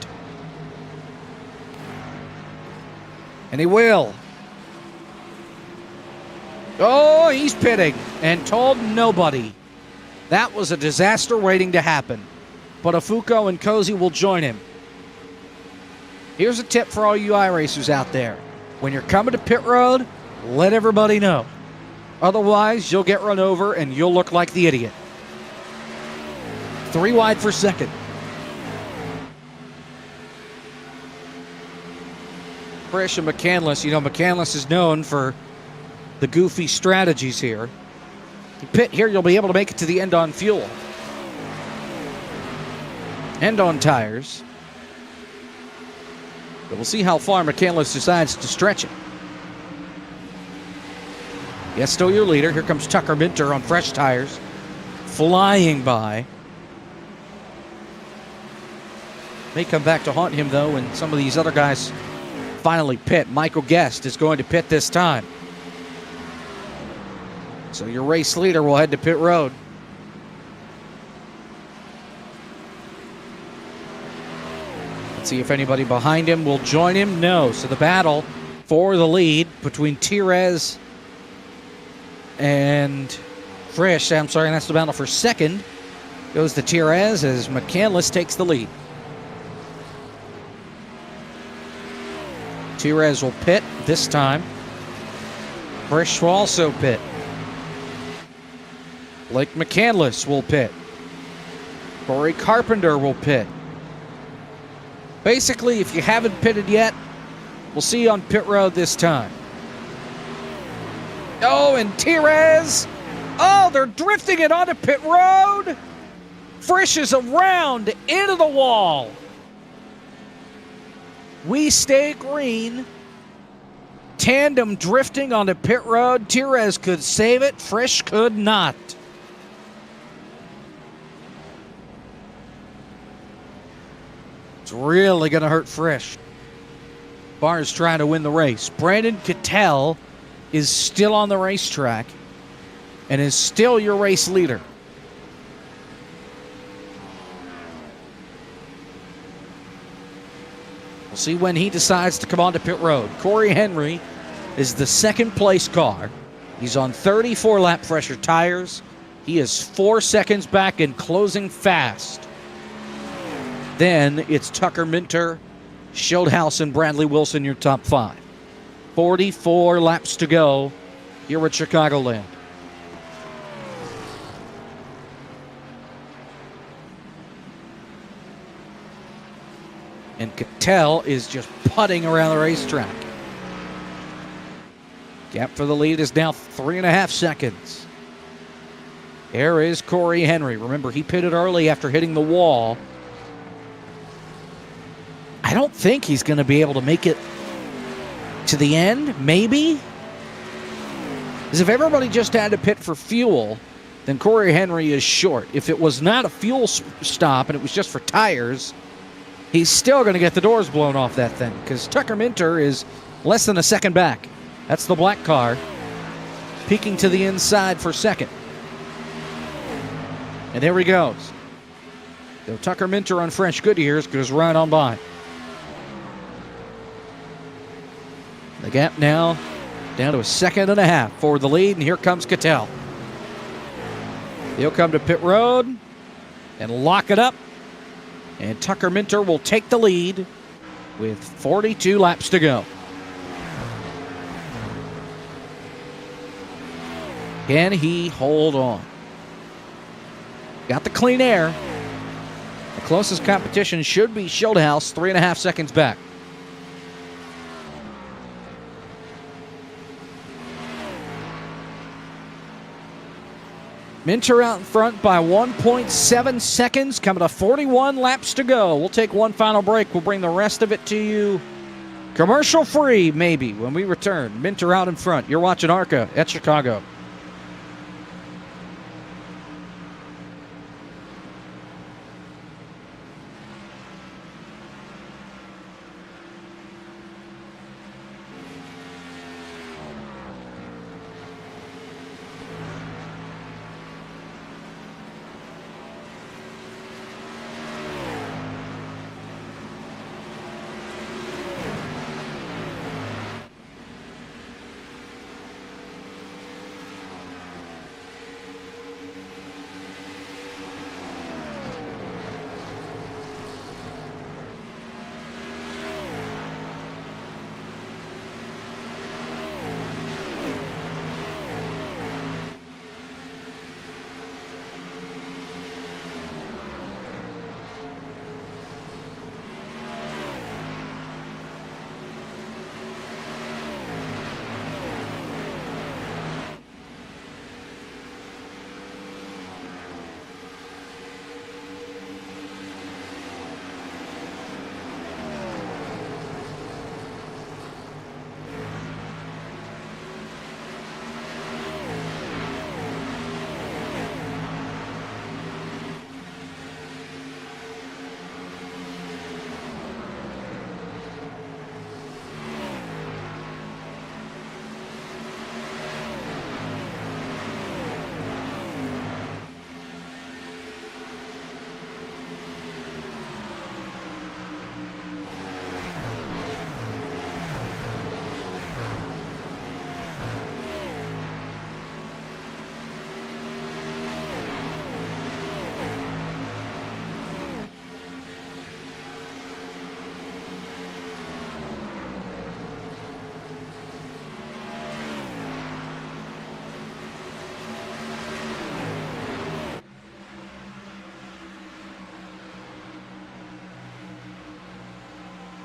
And he will. Oh, he's pitting and told nobody. That was a disaster waiting to happen. Botafuku and Cozy will join him. Here's a tip for all you iRacers out there. When you're coming to pit road, let everybody know. Otherwise, you'll get run over and you'll look like the idiot. 3 wide for second. Frisch and McCandless. You know, McCandless is known for the goofy strategies here. You pit here, you'll be able to make it to the end on fuel. And on tires. But we'll see how far McCandless decides to stretch it. Yes, still your leader. Here comes Tucker Minter on fresh tires. Flying by. May come back to haunt him, though, when some of these other guys finally pit. Michael Guest is going to pit this time. So your race leader will head to pit road. Let's see if anybody behind him will join him. No. So the battle for the lead between Tires and Frisch. I'm sorry, that's the battle for second. Goes to Tires as McCandless takes the lead. Tires will pit this time. Frisch will also pit. Blake McCandless will pit. Corey Carpenter will pit. Basically, if you haven't pitted yet, we'll see you on pit road this time. Oh, and Tires. Oh, they're drifting it onto pit road. Frisch is around into the wall. We stay green. Tandem drifting onto pit road. Tires could save it. Frisch could not. It's really going to hurt Frisch. Barr's trying to win the race. Brandon Cattell is still on the racetrack and is still your race leader. We'll see when he decides to come onto pit road. Corey Henry is the second place car. He's on 34 lap pressure tires. He is 4 seconds back and closing fast. Then it's Tucker Minter, Schildhouse, and Bradley Wilson, your top 5. 44 laps to go here at Chicagoland. And Cattell is just putting around the racetrack. Gap for the lead is now 3.5 seconds. There is Corey Henry. Remember, he pitted early after hitting the wall. I don't think he's going to be able to make it to the end, maybe? Because if everybody just had to pit for fuel, then Corey Henry is short. If it was not a fuel stop and it was just for tires, he's still going to get the doors blown off that thing because Tucker Minter is less than a second back. That's the black car peeking to the inside for second. And there he goes. So Tucker Minter on French Goodyears goes right on by. The gap now down to 1.5 seconds for the lead, and here comes Cattell. He'll come to pit road and lock it up, and Tucker Minter will take the lead with 42 laps to go. Can he hold on? Got the clean air. The closest competition should be Schildhouse, 3.5 seconds back. Minter out in front by 1.7 seconds, coming to 41 laps to go. We'll take one final break. We'll bring the rest of it to you commercial free, maybe, when we return. Minter out in front. You're watching ARCA at Chicago.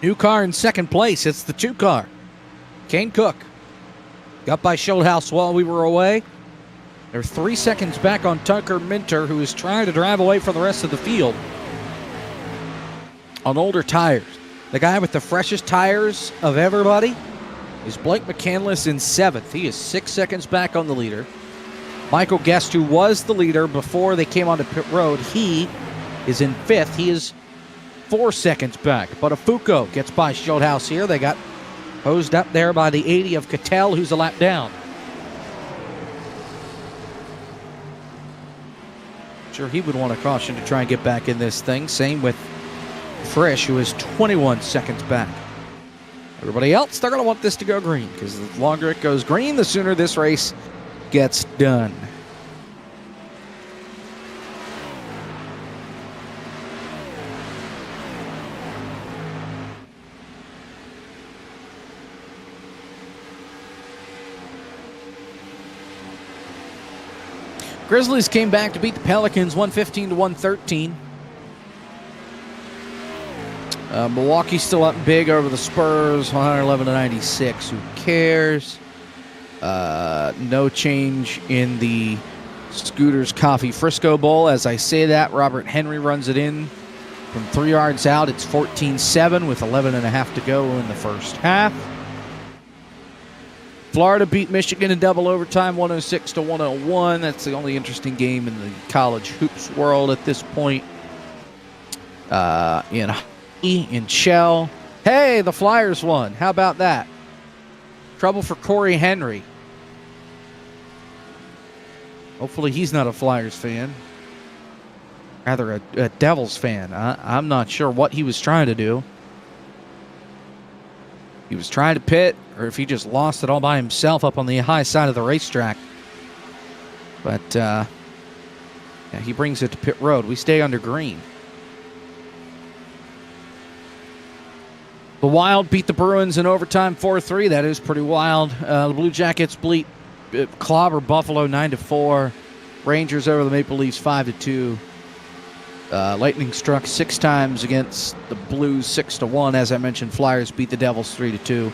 New car in second place. It's the 2 car. Kane Cook. Got by Schulthouse while we were away. They're 3 seconds back on Tucker Minter, who is trying to drive away from the rest of the field on older tires. The guy with the freshest tires of everybody is Blake McCandless in 7th. He is 6 seconds back on the leader. Michael Guest, who was the leader before they came onto pit road, he is in 5th. He is 4 seconds back. But Afuko gets by Schulthouse here. They got hosed up there by the 80 of Cattell, who's a lap down. Sure, he would want a caution to try and get back in this thing. Same with Frisch, who is 21 seconds back. Everybody else, they're going to want this to go green, because the longer it goes green, the sooner this race gets done. Grizzlies came back to beat the Pelicans 115 to 113. Milwaukee's still up big over the Spurs, 111 to 96. Who cares? No change in the Scooters Coffee Frisco Bowl. As I say that, Robert Henry runs it in from 3 yards out. It's 14-7 with 11.5 to go in the first half. Florida beat Michigan in double overtime, 106 to 101. That's the only interesting game in the college hoops world at this point. In Shell. Hey, the Flyers won. How about that? Trouble for Corey Henry. Hopefully he's not a Flyers fan. Rather a Devils fan. I'm not sure what he was trying to do. He was trying to pit, or if he just lost it all by himself up on the high side of the racetrack. But yeah, he brings it to pit road. We stay under green. The Wild beat the Bruins in overtime 4-3. That is pretty wild. The Blue Jackets clobber Buffalo 9-4. Rangers over the Maple Leafs 5-2. Lightning struck 6 times against the Blues 6-1. As I mentioned, Flyers beat the Devils 3-2.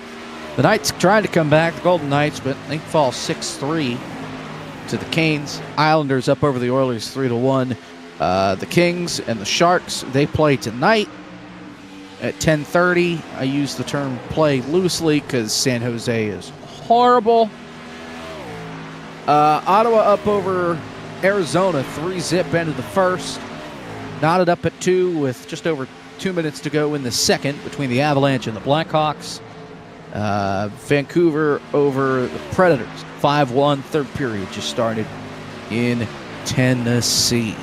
The Knights tried to come back, the Golden Knights, but they fall 6-3 to the Canes. Islanders up over the Oilers 3-1. The Kings and the Sharks, they play tonight at 10:30. I use the term play loosely because San Jose is horrible. Ottawa up over Arizona 3-0 end of the first. Knotted up at 2 with just over 2 minutes to go in the second between the Avalanche and the Blackhawks. Vancouver over the Predators 5-1. Third period just started in Tennessee.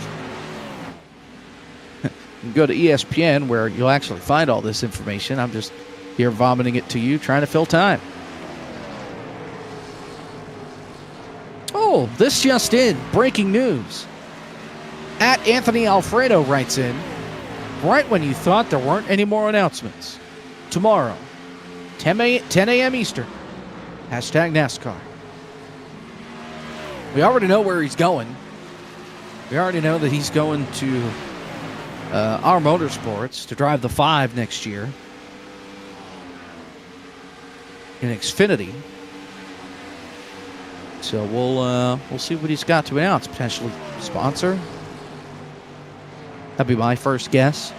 You can go to ESPN where you'll actually find all this information. I'm just here vomiting it to you, trying to fill time. Oh, this just in. Breaking news. At Anthony Alfredo writes in, right when you thought there weren't any more announcements. Tomorrow, 10 a.m. Eastern, #NASCAR. We already know where he's going. We already know that he's going to our Motorsports to drive the 5 next year in Xfinity. So we'll see what he's got to announce. Potentially sponsor. That'd be my first guess.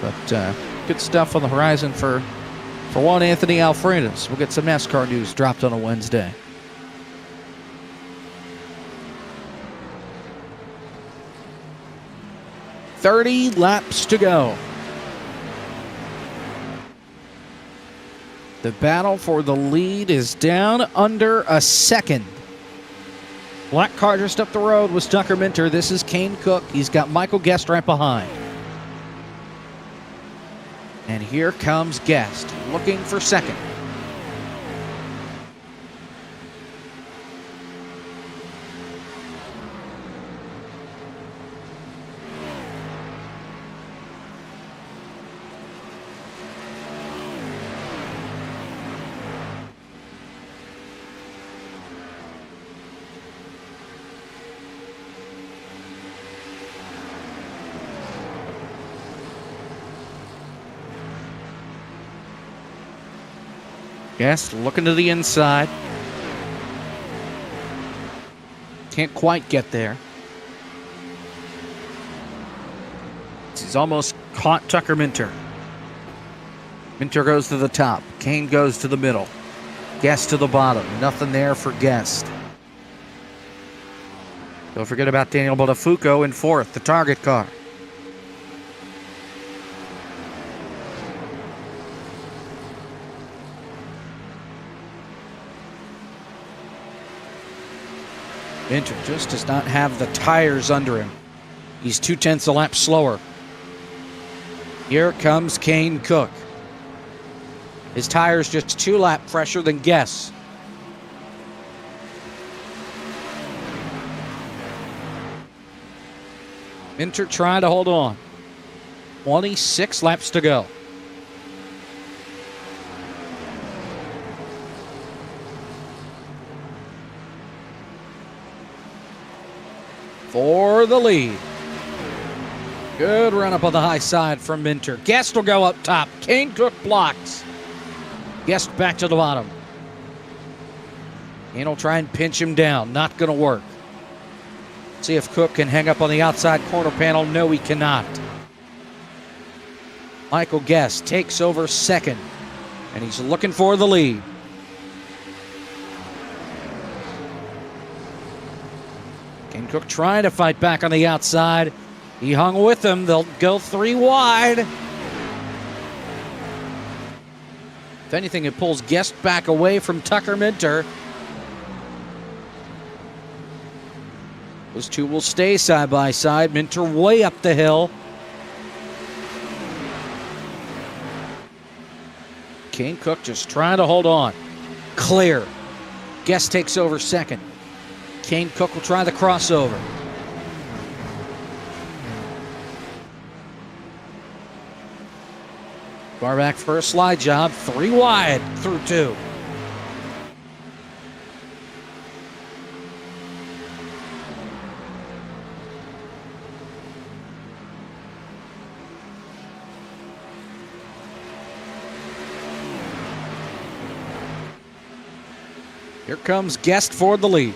But good stuff on the horizon for one Anthony Alfredas. We'll get some NASCAR news dropped on a Wednesday. $30 laps to go. The battle for the lead is down under a second. Black car just up the road was Tucker Minter. This is Kane Cook. He's got Michael Guest right behind. And here comes Guest, looking for second. Guest looking to the inside. Can't quite get there. He's almost caught Tucker Minter. Minter goes to the top. Kane goes to the middle. Guest to the bottom. Nothing there for Guest. Don't forget about Daniel Botafuco in fourth, the target car. Minter just does not have the tires under him. He's 0.2 a lap slower. Here comes Kane Cook. His tires just 2 lap fresher than Guess. Minter trying to hold on. 26 laps to go. For the lead. Good run up on the high side from Minter. Guest will go up top. Kane Cook blocks. Guest back to the bottom. Kane will try and pinch him down. Not going to work. See if Cook can hang up on the outside corner panel. No, he cannot. Michael Guest takes over second, and he's looking for the lead. Kane Cook trying to fight back on the outside. He hung with him. They'll go 3 wide. If anything, it pulls Guest back away from Tucker Minter. Those two will stay side by side. Minter way up the hill. Kane Cook just trying to hold on. Clear. Guest takes over second. Kane Cook will try the crossover. Far back for a slide job. 3 wide through 2. Here comes Guest for the lead.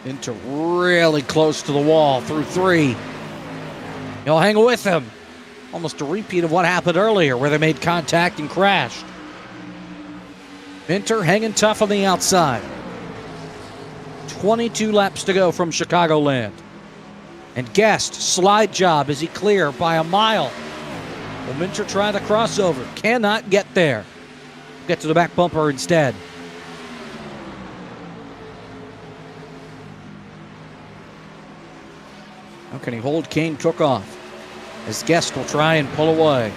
Minter really close to the wall through 3. He'll hang with him. Almost a repeat of what happened earlier where they made contact and crashed. Minter hanging tough on the outside. 22 laps to go from Chicagoland. And Guest, slide job as he clear by a mile. Will Minter try the crossover? Cannot get there. Get to the back bumper instead. How can he hold Kane Cook off? As Guest will try and pull away.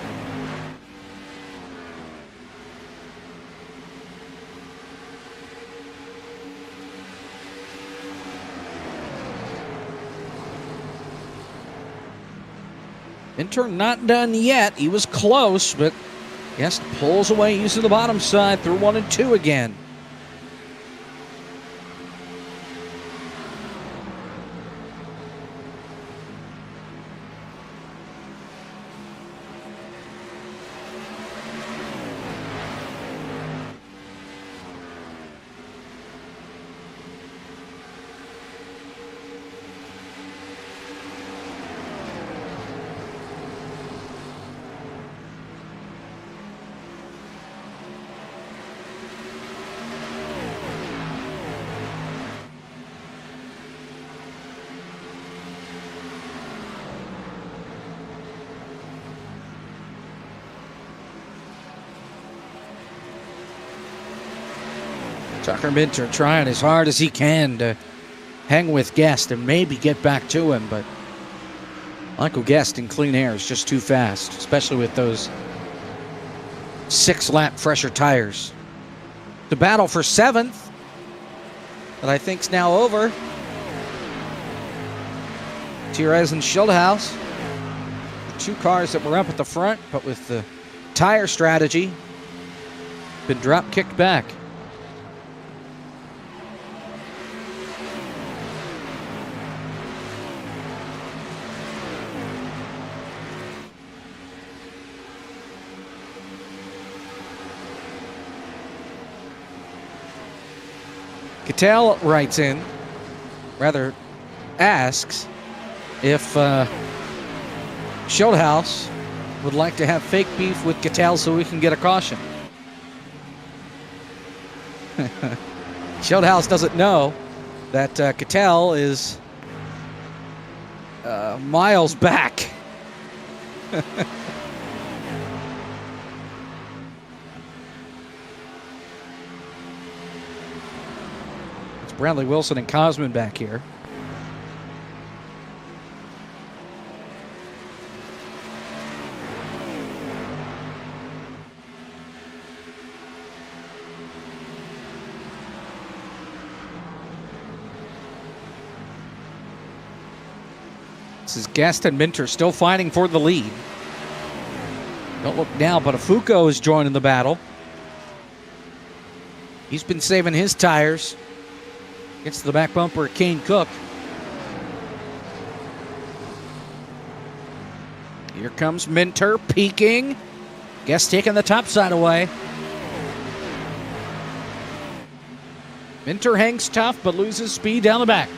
Minter not done yet. He was close, but Guest pulls away using the bottom side through 1 and 2 again. Tucker Minter trying as hard as he can to hang with Guest and maybe get back to him, but Michael Guest in clean air is just too fast, especially with those 6-lap fresher tires. The battle for 7th that I think's now over. Gutierrez and Schildhaus. Two cars that were up at the front, but with the tire strategy, been drop kicked back. Cattell writes in, rather asks, if Schildhaus would like to have fake beef with Cattell so we can get a caution. Schildhaus doesn't know that Cattell is miles back. Bradley Wilson and Cosman back here. This is Guest and Minter still fighting for the lead. Don't look now, but Afuco is joining the battle. He's been saving his tires. Gets to the back bumper of Kane Cook. Here comes Minter peeking. Guess taking the top side away. Minter hangs tough but loses speed down the back.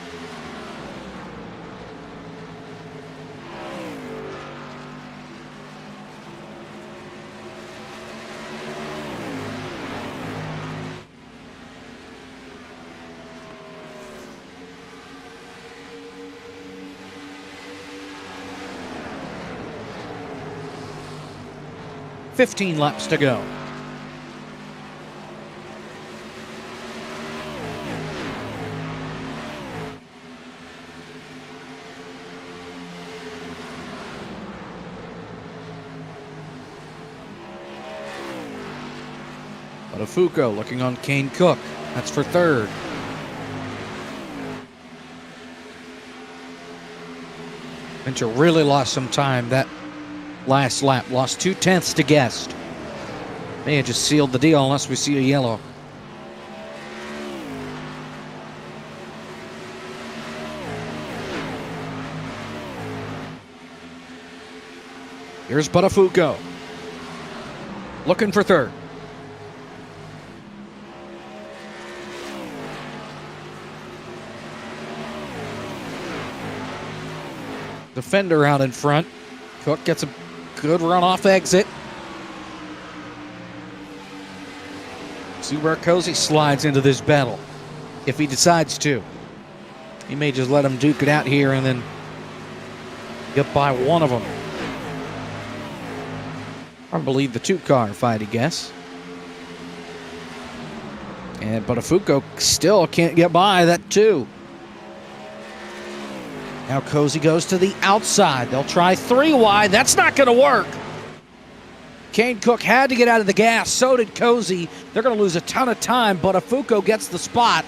.15 laps to go. Afuco looking on Kane Cook. That's for third. Minter really lost some time that last lap. Lost 0.2 to Guest. May have just sealed the deal unless we see a yellow. Here's Buttafuoco. Looking for third. Defender out in front. Cook gets a good runoff exit. See where Cozy slides into this battle. If he decides to. He may just let him duke it out here and then get by one of them. I believe the two-car fight, I guess. And Buttafuoco still can't get by that two. Now Cozy goes to the outside. They'll try three wide. That's not going to work. Kane Cook had to get out of the gas. So did Cozy. They're going to lose a ton of time. Buttafuoco gets the spot.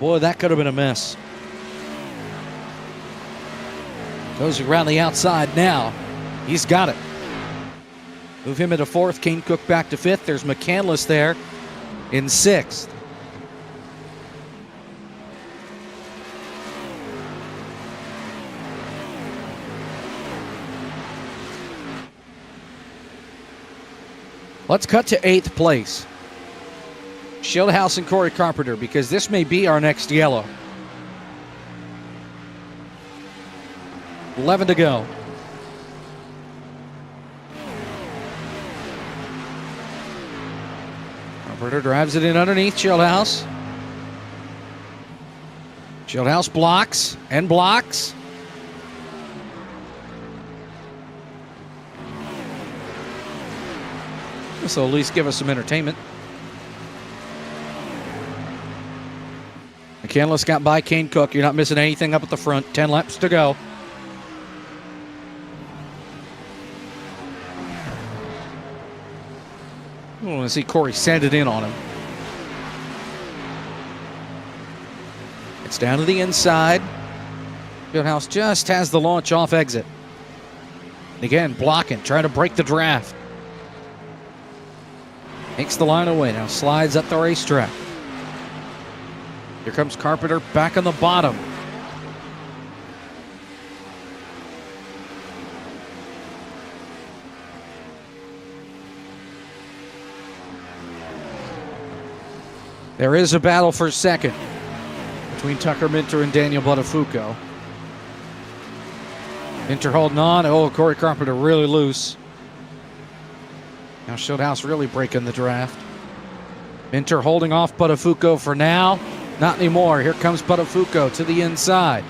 Boy, that could have been a miss. Cozy around the outside now. He's got it. Move him into fourth. Kane Cook back to fifth. There's McCandless there in sixth. Let's cut to eighth place. Schildhaus and Corey Carpenter, because this may be our next yellow. 11 to go. Carpenter drives it in underneath Schildhaus. Schildhaus blocks and blocks. This will at least give us some entertainment. McCandless got by Kane Cook. You're not missing anything up at the front. 10 laps to go. I want to see Corey send it in on him. Gets down to the inside. Fieldhouse just has the launch off exit. And again, blocking, trying to break the draft. Makes the line away, now slides up the racetrack. Here comes Carpenter back on the bottom. There is a battle for second between Tucker Minter and Daniel Buttafuoco. Minter holding on. Oh, Corey Carpenter really loose. Now Shieldhouse really breaking the draft. Minter holding off Buttafuoco for now. Not anymore. Here comes Buttafuoco to the inside.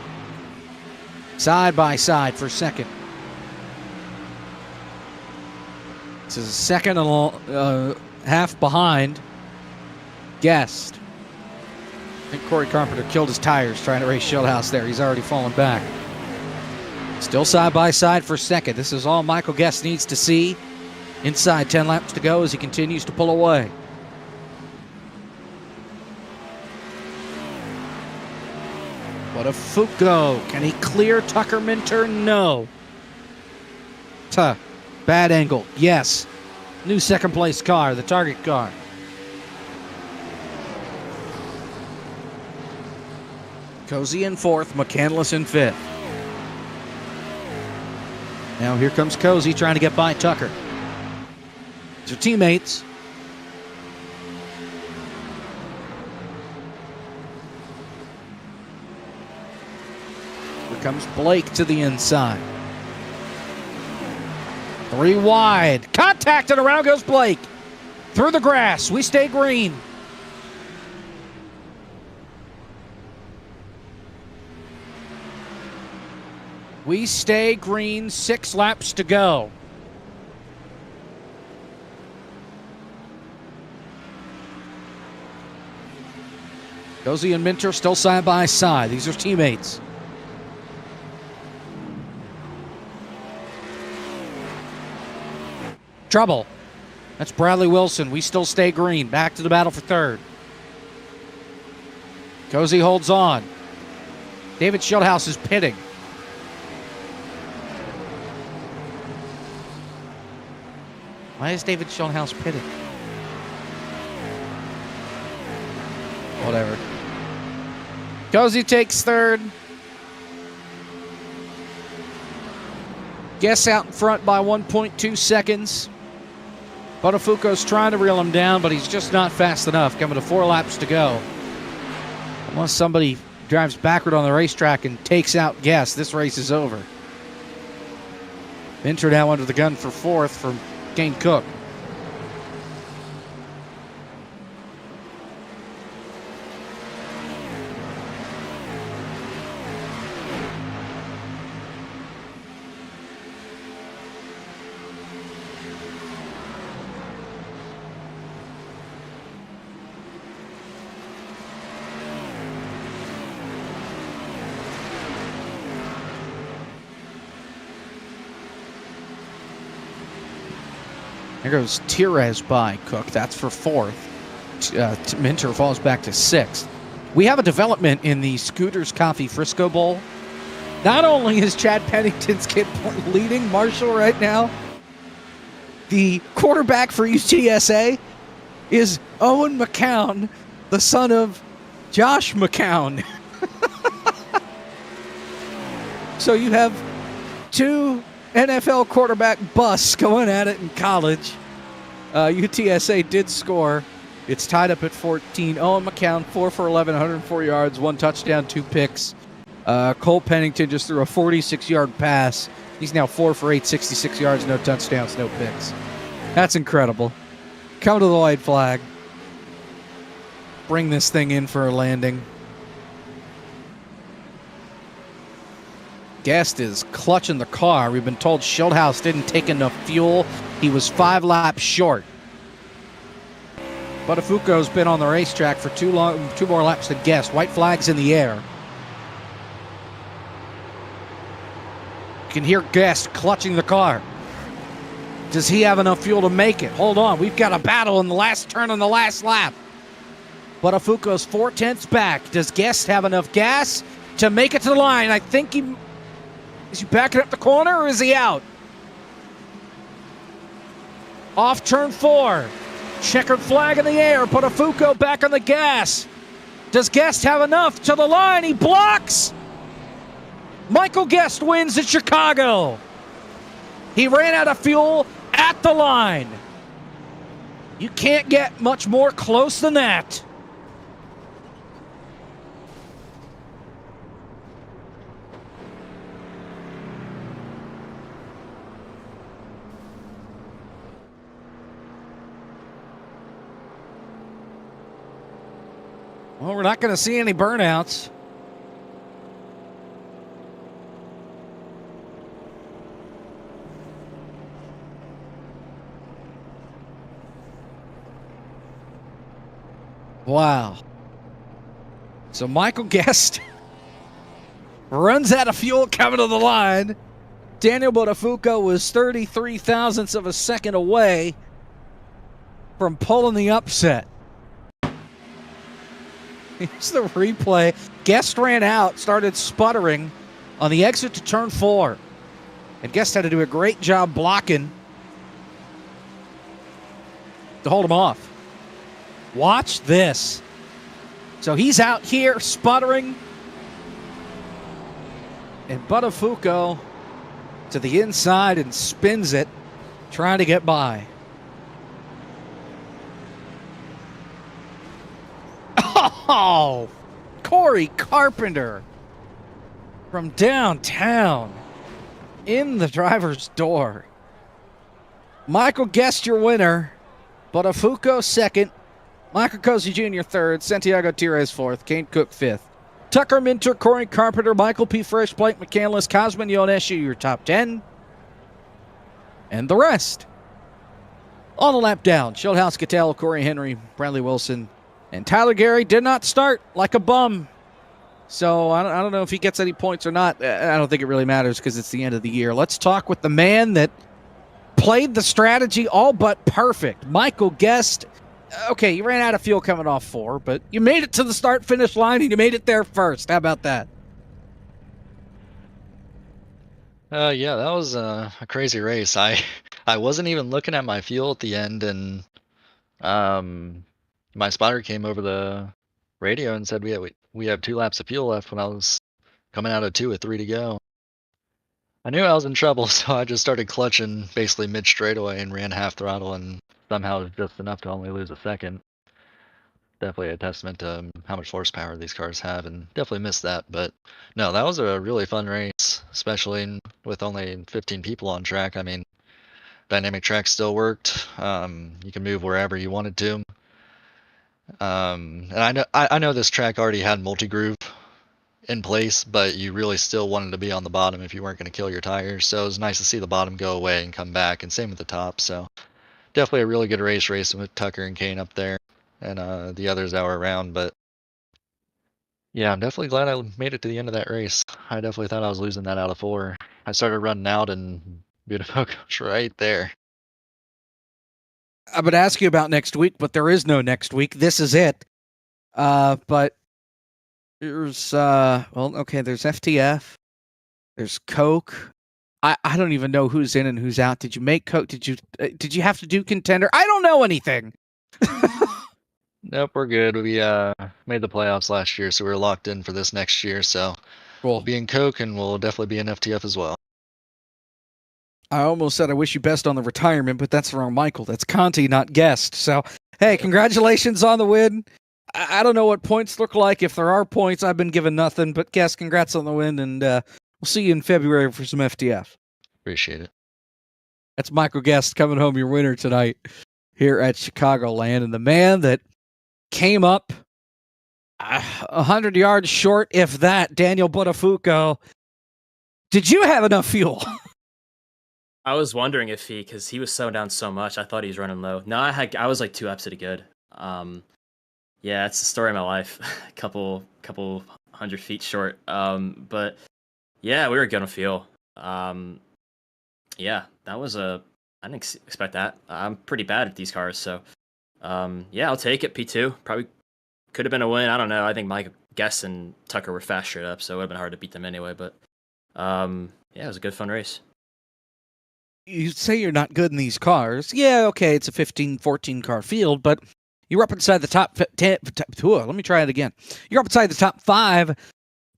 Side by side for second. This is a second and half behind Guest. I think Corey Carpenter killed his tires trying to race Shieldhouse there. He's already fallen back. Still side by side for second. This is all Michael Guest needs to see. Inside 10 laps to go as he continues to pull away. Buttafuoco. Can he clear Tucker Minter? No. Bad angle. Yes. New second place car, the target car. Cozy in fourth, McCandless in fifth. Now here comes Cozy trying to get by Tucker. These are teammates. Here comes Blake to the inside. 3 wide. Contact and around goes Blake. Through the grass. We stay green. We stay green, 6 laps to go. Cozy and Minter still side by side. These are teammates. Trouble. That's Bradley Wilson. We still stay green. Back to the battle for third. Cozy holds on. David Shieldhouse is pitting. Why is David Shieldhouse pitting? Whatever. Cozy takes third. Guess out in front by 1.2 seconds. Buttafuoco's trying to reel him down, but he's just not fast enough. Coming to 4 laps to go. Unless somebody drives backward on the racetrack and takes out Guess, this race is over. Minter now under the gun for fourth from Kane Cook. There goes Tires by Cook. That's for fourth. Minter falls back to sixth. We have a development in the Scooters Coffee Frisco Bowl. Not only is Chad Pennington's kid leading Marshall right now, the quarterback for UTSA is Owen McCown, the son of Josh McCown. So you have 2 NFL quarterback busts going at it in college. UTSA did score. It's tied up at 14. Owen McCown, 4 for 11, 104 yards, 1 touchdown, 2 picks. Cole Pennington just threw a 46-yard pass. He's now 4 for 8, 66 yards, no touchdowns, no picks. That's incredible. Come to the white flag. Bring this thing in for a landing. Guest is clutching the car. We've been told Shieldhouse didn't take enough fuel. He was 5 laps short. Buttafuoco's been on the racetrack for 2 more laps than Guest. White flag's in the air. You can hear Guest clutching the car. Does he have enough fuel to make it? Hold on. We've got a battle in the last turn on the last lap. Botafuco's 4/10 back. Does Guest have enough gas to make it to the line? I think is he backing up the corner or is he out? Off turn 4. Checkered flag in the air. Botafuco back on the gas. Does Guest have enough to the line? He blocks. Michael Guest wins at Chicago. He ran out of fuel at the line. You can't get much more close than that. Well, we're not going to see any burnouts. Wow. So Michael Guest runs out of fuel coming to the line. Daniel Botafuco was 33 thousandths of a second away from pulling the upset. Here's the replay. Guest ran out, started sputtering on the exit to turn 4. And Guest had to do a great job blocking to hold him off. Watch this. So he's out here sputtering. And Botafuco to the inside and spins it, trying to get by. Oh, Corey Carpenter from downtown in the driver's door. Michael Guest, your winner. Botafuco second. Michael Cozy Jr. third. Santiago Tires fourth. Kane Cook fifth. Tucker Minter, Corey Carpenter, Michael P. Frisch, Blake McCandless, Cosmin Yoneshu, your top 10. And the rest. On the lap down, Schildhouse, Cattell, Corey Henry, Bradley Wilson, and Tyler Gary did not start like a bum. So I don't know if he gets any points or not. I don't think it really matters because it's the end of the year. Let's talk with the man that played the strategy all but perfect. Michael Guest. Okay, you ran out of fuel coming off 4, but you made it to the start-finish line and you made it there first. How about that? Yeah, that was a crazy race. I wasn't even looking at my fuel at the end, and my spotter came over the radio and said we have 2 laps of fuel left when I was coming out of 2 with 3 to go. I knew I was in trouble, so I just started clutching basically mid straightaway and ran half throttle, and somehow just enough to only lose a second. Definitely a testament to how much horsepower these cars have, and definitely missed that. But no, that was a really fun race, especially with only 15 people on track. I mean, dynamic track still worked. You can move wherever you wanted to. And I know this track already had multi-groove in place, but you really still wanted to be on the bottom if you weren't going to kill your tires. So it was nice to see the bottom go away and come back, and same with the top. So definitely a really good race racing with Tucker and Kane up there, and the others that were around. But yeah, I'm definitely glad I made it to the end of that race. I definitely thought I was losing that out of 4. I started running out, and Botafuco's right there. I would ask you about next week, but there is no next week. This is it. But there's there's FTF. There's Coke. I don't even know who's in and who's out. Did you make Coke? Did you have to do contender? I don't know anything. Nope, we're good. We made the playoffs last year, so we're locked in for this next year. So Cool. we'll be in Coke, and we'll definitely be in FTF as well. I almost said I wish you best on the retirement, but that's the wrong Michael. That's Conti, not Guest. So, hey, congratulations on the win. I don't know what points look like. If there are points, I've been given nothing. But Guest, congrats on the win, and we'll see you in February for some FTF. Appreciate it. That's Michael Guest coming home your winner tonight here at Chicagoland. And the man that came up 100 yards short, if that, Daniel Botafuco. Did you have enough fuel? I was wondering if because he was slowing down so much, I thought he was running low. No, I was like 2 absolutely good. Yeah, it's the story of my life. couple 100 feet short. But yeah, we were good on fuel. Yeah, that was I didn't expect that. I'm pretty bad at these cars, so yeah, I'll take it. P2, probably could have been a win. I don't know. I think Mike Guest and Tucker were fast straight up, so it would have been hard to beat them anyway. But yeah, it was a good fun race. You say you're not good in these cars. Yeah, okay, it's a 15, 14 car field, but you're up inside the top 10. Let me try it again. You're up inside the top 5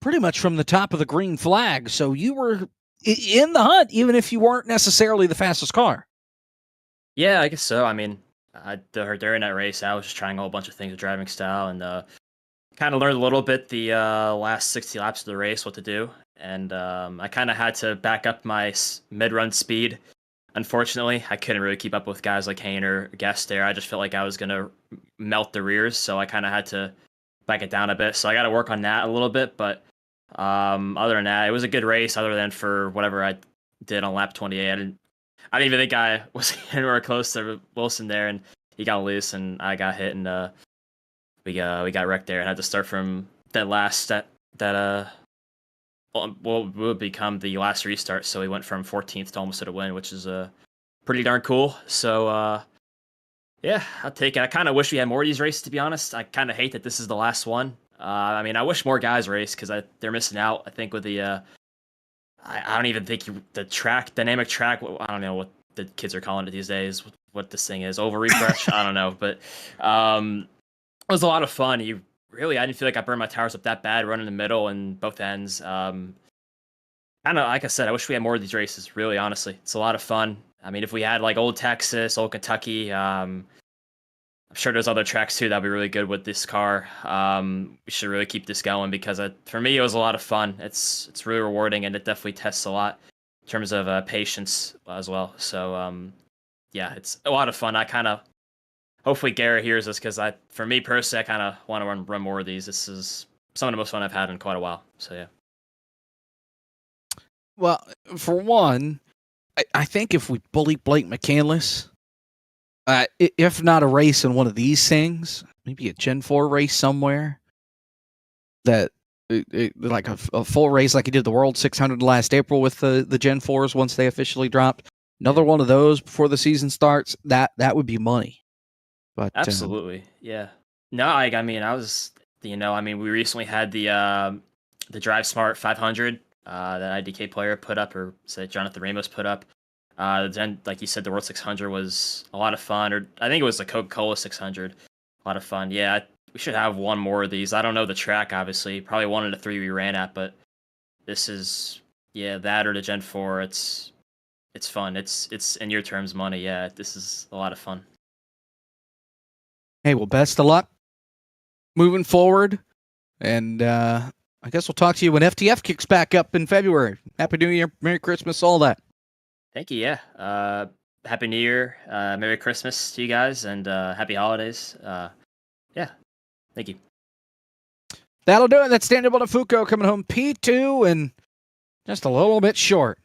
pretty much from the top of the green flag. So you were in the hunt, even if you weren't necessarily the fastest car. Yeah, I guess so. I mean, during that race, I was just trying a whole bunch of things with driving style and kind of learned a little bit the last 60 laps of the race, what to do. And I kind of had to back up my mid-run speed. Unfortunately, I couldn't really keep up with guys like Hayne or Guest there. I just felt like I was going to melt the rears, so I kind of had to back it down a bit. So I got to work on that a little bit. But other than that, it was a good race other than for whatever I did on lap 28. I didn't even think I was anywhere close to Wilson there, and he got loose, and I got hit, and we got wrecked there, and had to start from that last will become the last restart. So we went from 14th to almost at a win, which is pretty darn cool. So yeah, I'll take it. I kind of wish we had more of these races, to be honest. I kind of hate that this is the last one. I mean, I wish more guys race because they're missing out. I think with the I don't even think the dynamic track. I don't know what the kids are calling it these days. What this thing is, oval refresh. I don't know, but it was a lot of fun. I didn't feel like I burned my tires up that bad running the middle and both ends. Kind of like I said, I wish we had more of these races. Really, honestly, it's a lot of fun. I mean, if we had like Old Texas, Old Kentucky, I'm sure there's other tracks too that'd be really good with this car. We should really keep this going because for me it was a lot of fun. It's really rewarding and it definitely tests a lot in terms of patience as well. So yeah, it's a lot of fun. Hopefully Garrett hears this because for me personally, I kind of want to run more of these. This is some of the most fun I've had in quite a while. So yeah. Well, for one, I think if we bully Blake McCandless, if not a race in one of these things, maybe a Gen 4 race somewhere, that like a full race like he did the World 600 last April with the Gen 4s once they officially dropped. Another one of those before the season starts, that would be money. But absolutely, yeah. No, I mean, we recently had the Drive Smart 500 that IDK player put up, or say Jonathan Ramos put up. Then, like you said, the World 600 was a lot of fun, or I think it was the Coca-Cola 600. A lot of fun. Yeah, we should have one more of these. I don't know the track, obviously. Probably one of the 3 we ran at, but this is, yeah, that or the Gen 4. It's fun. It's in your terms money. Yeah, this is a lot of fun. Hey, well, best of luck moving forward. And I guess we'll talk to you when FTF kicks back up in February. Happy New Year, Merry Christmas, all that. Thank you, yeah. Happy New Year, Merry Christmas to you guys, and Happy Holidays. Yeah, thank you. That'll do it. That's Daniel Bonafuco coming home P2 and just a little bit short.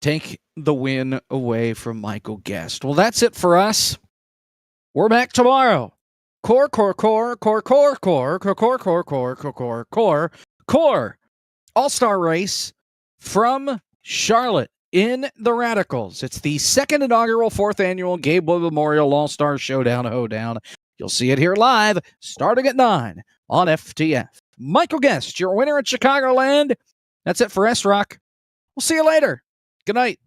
Take the win away from Michael Guest. Well, that's it for us. We're back tomorrow. Core. All-Star race from Charlotte in the Radicals. It's the second inaugural 4th annual Gabe Wood Memorial All-Star Showdown Hoedown. You'll see it here live starting at 9 on FTF. Michael Guest, your winner at Chicagoland. That's it for S-ROC. We'll see you later. Good night.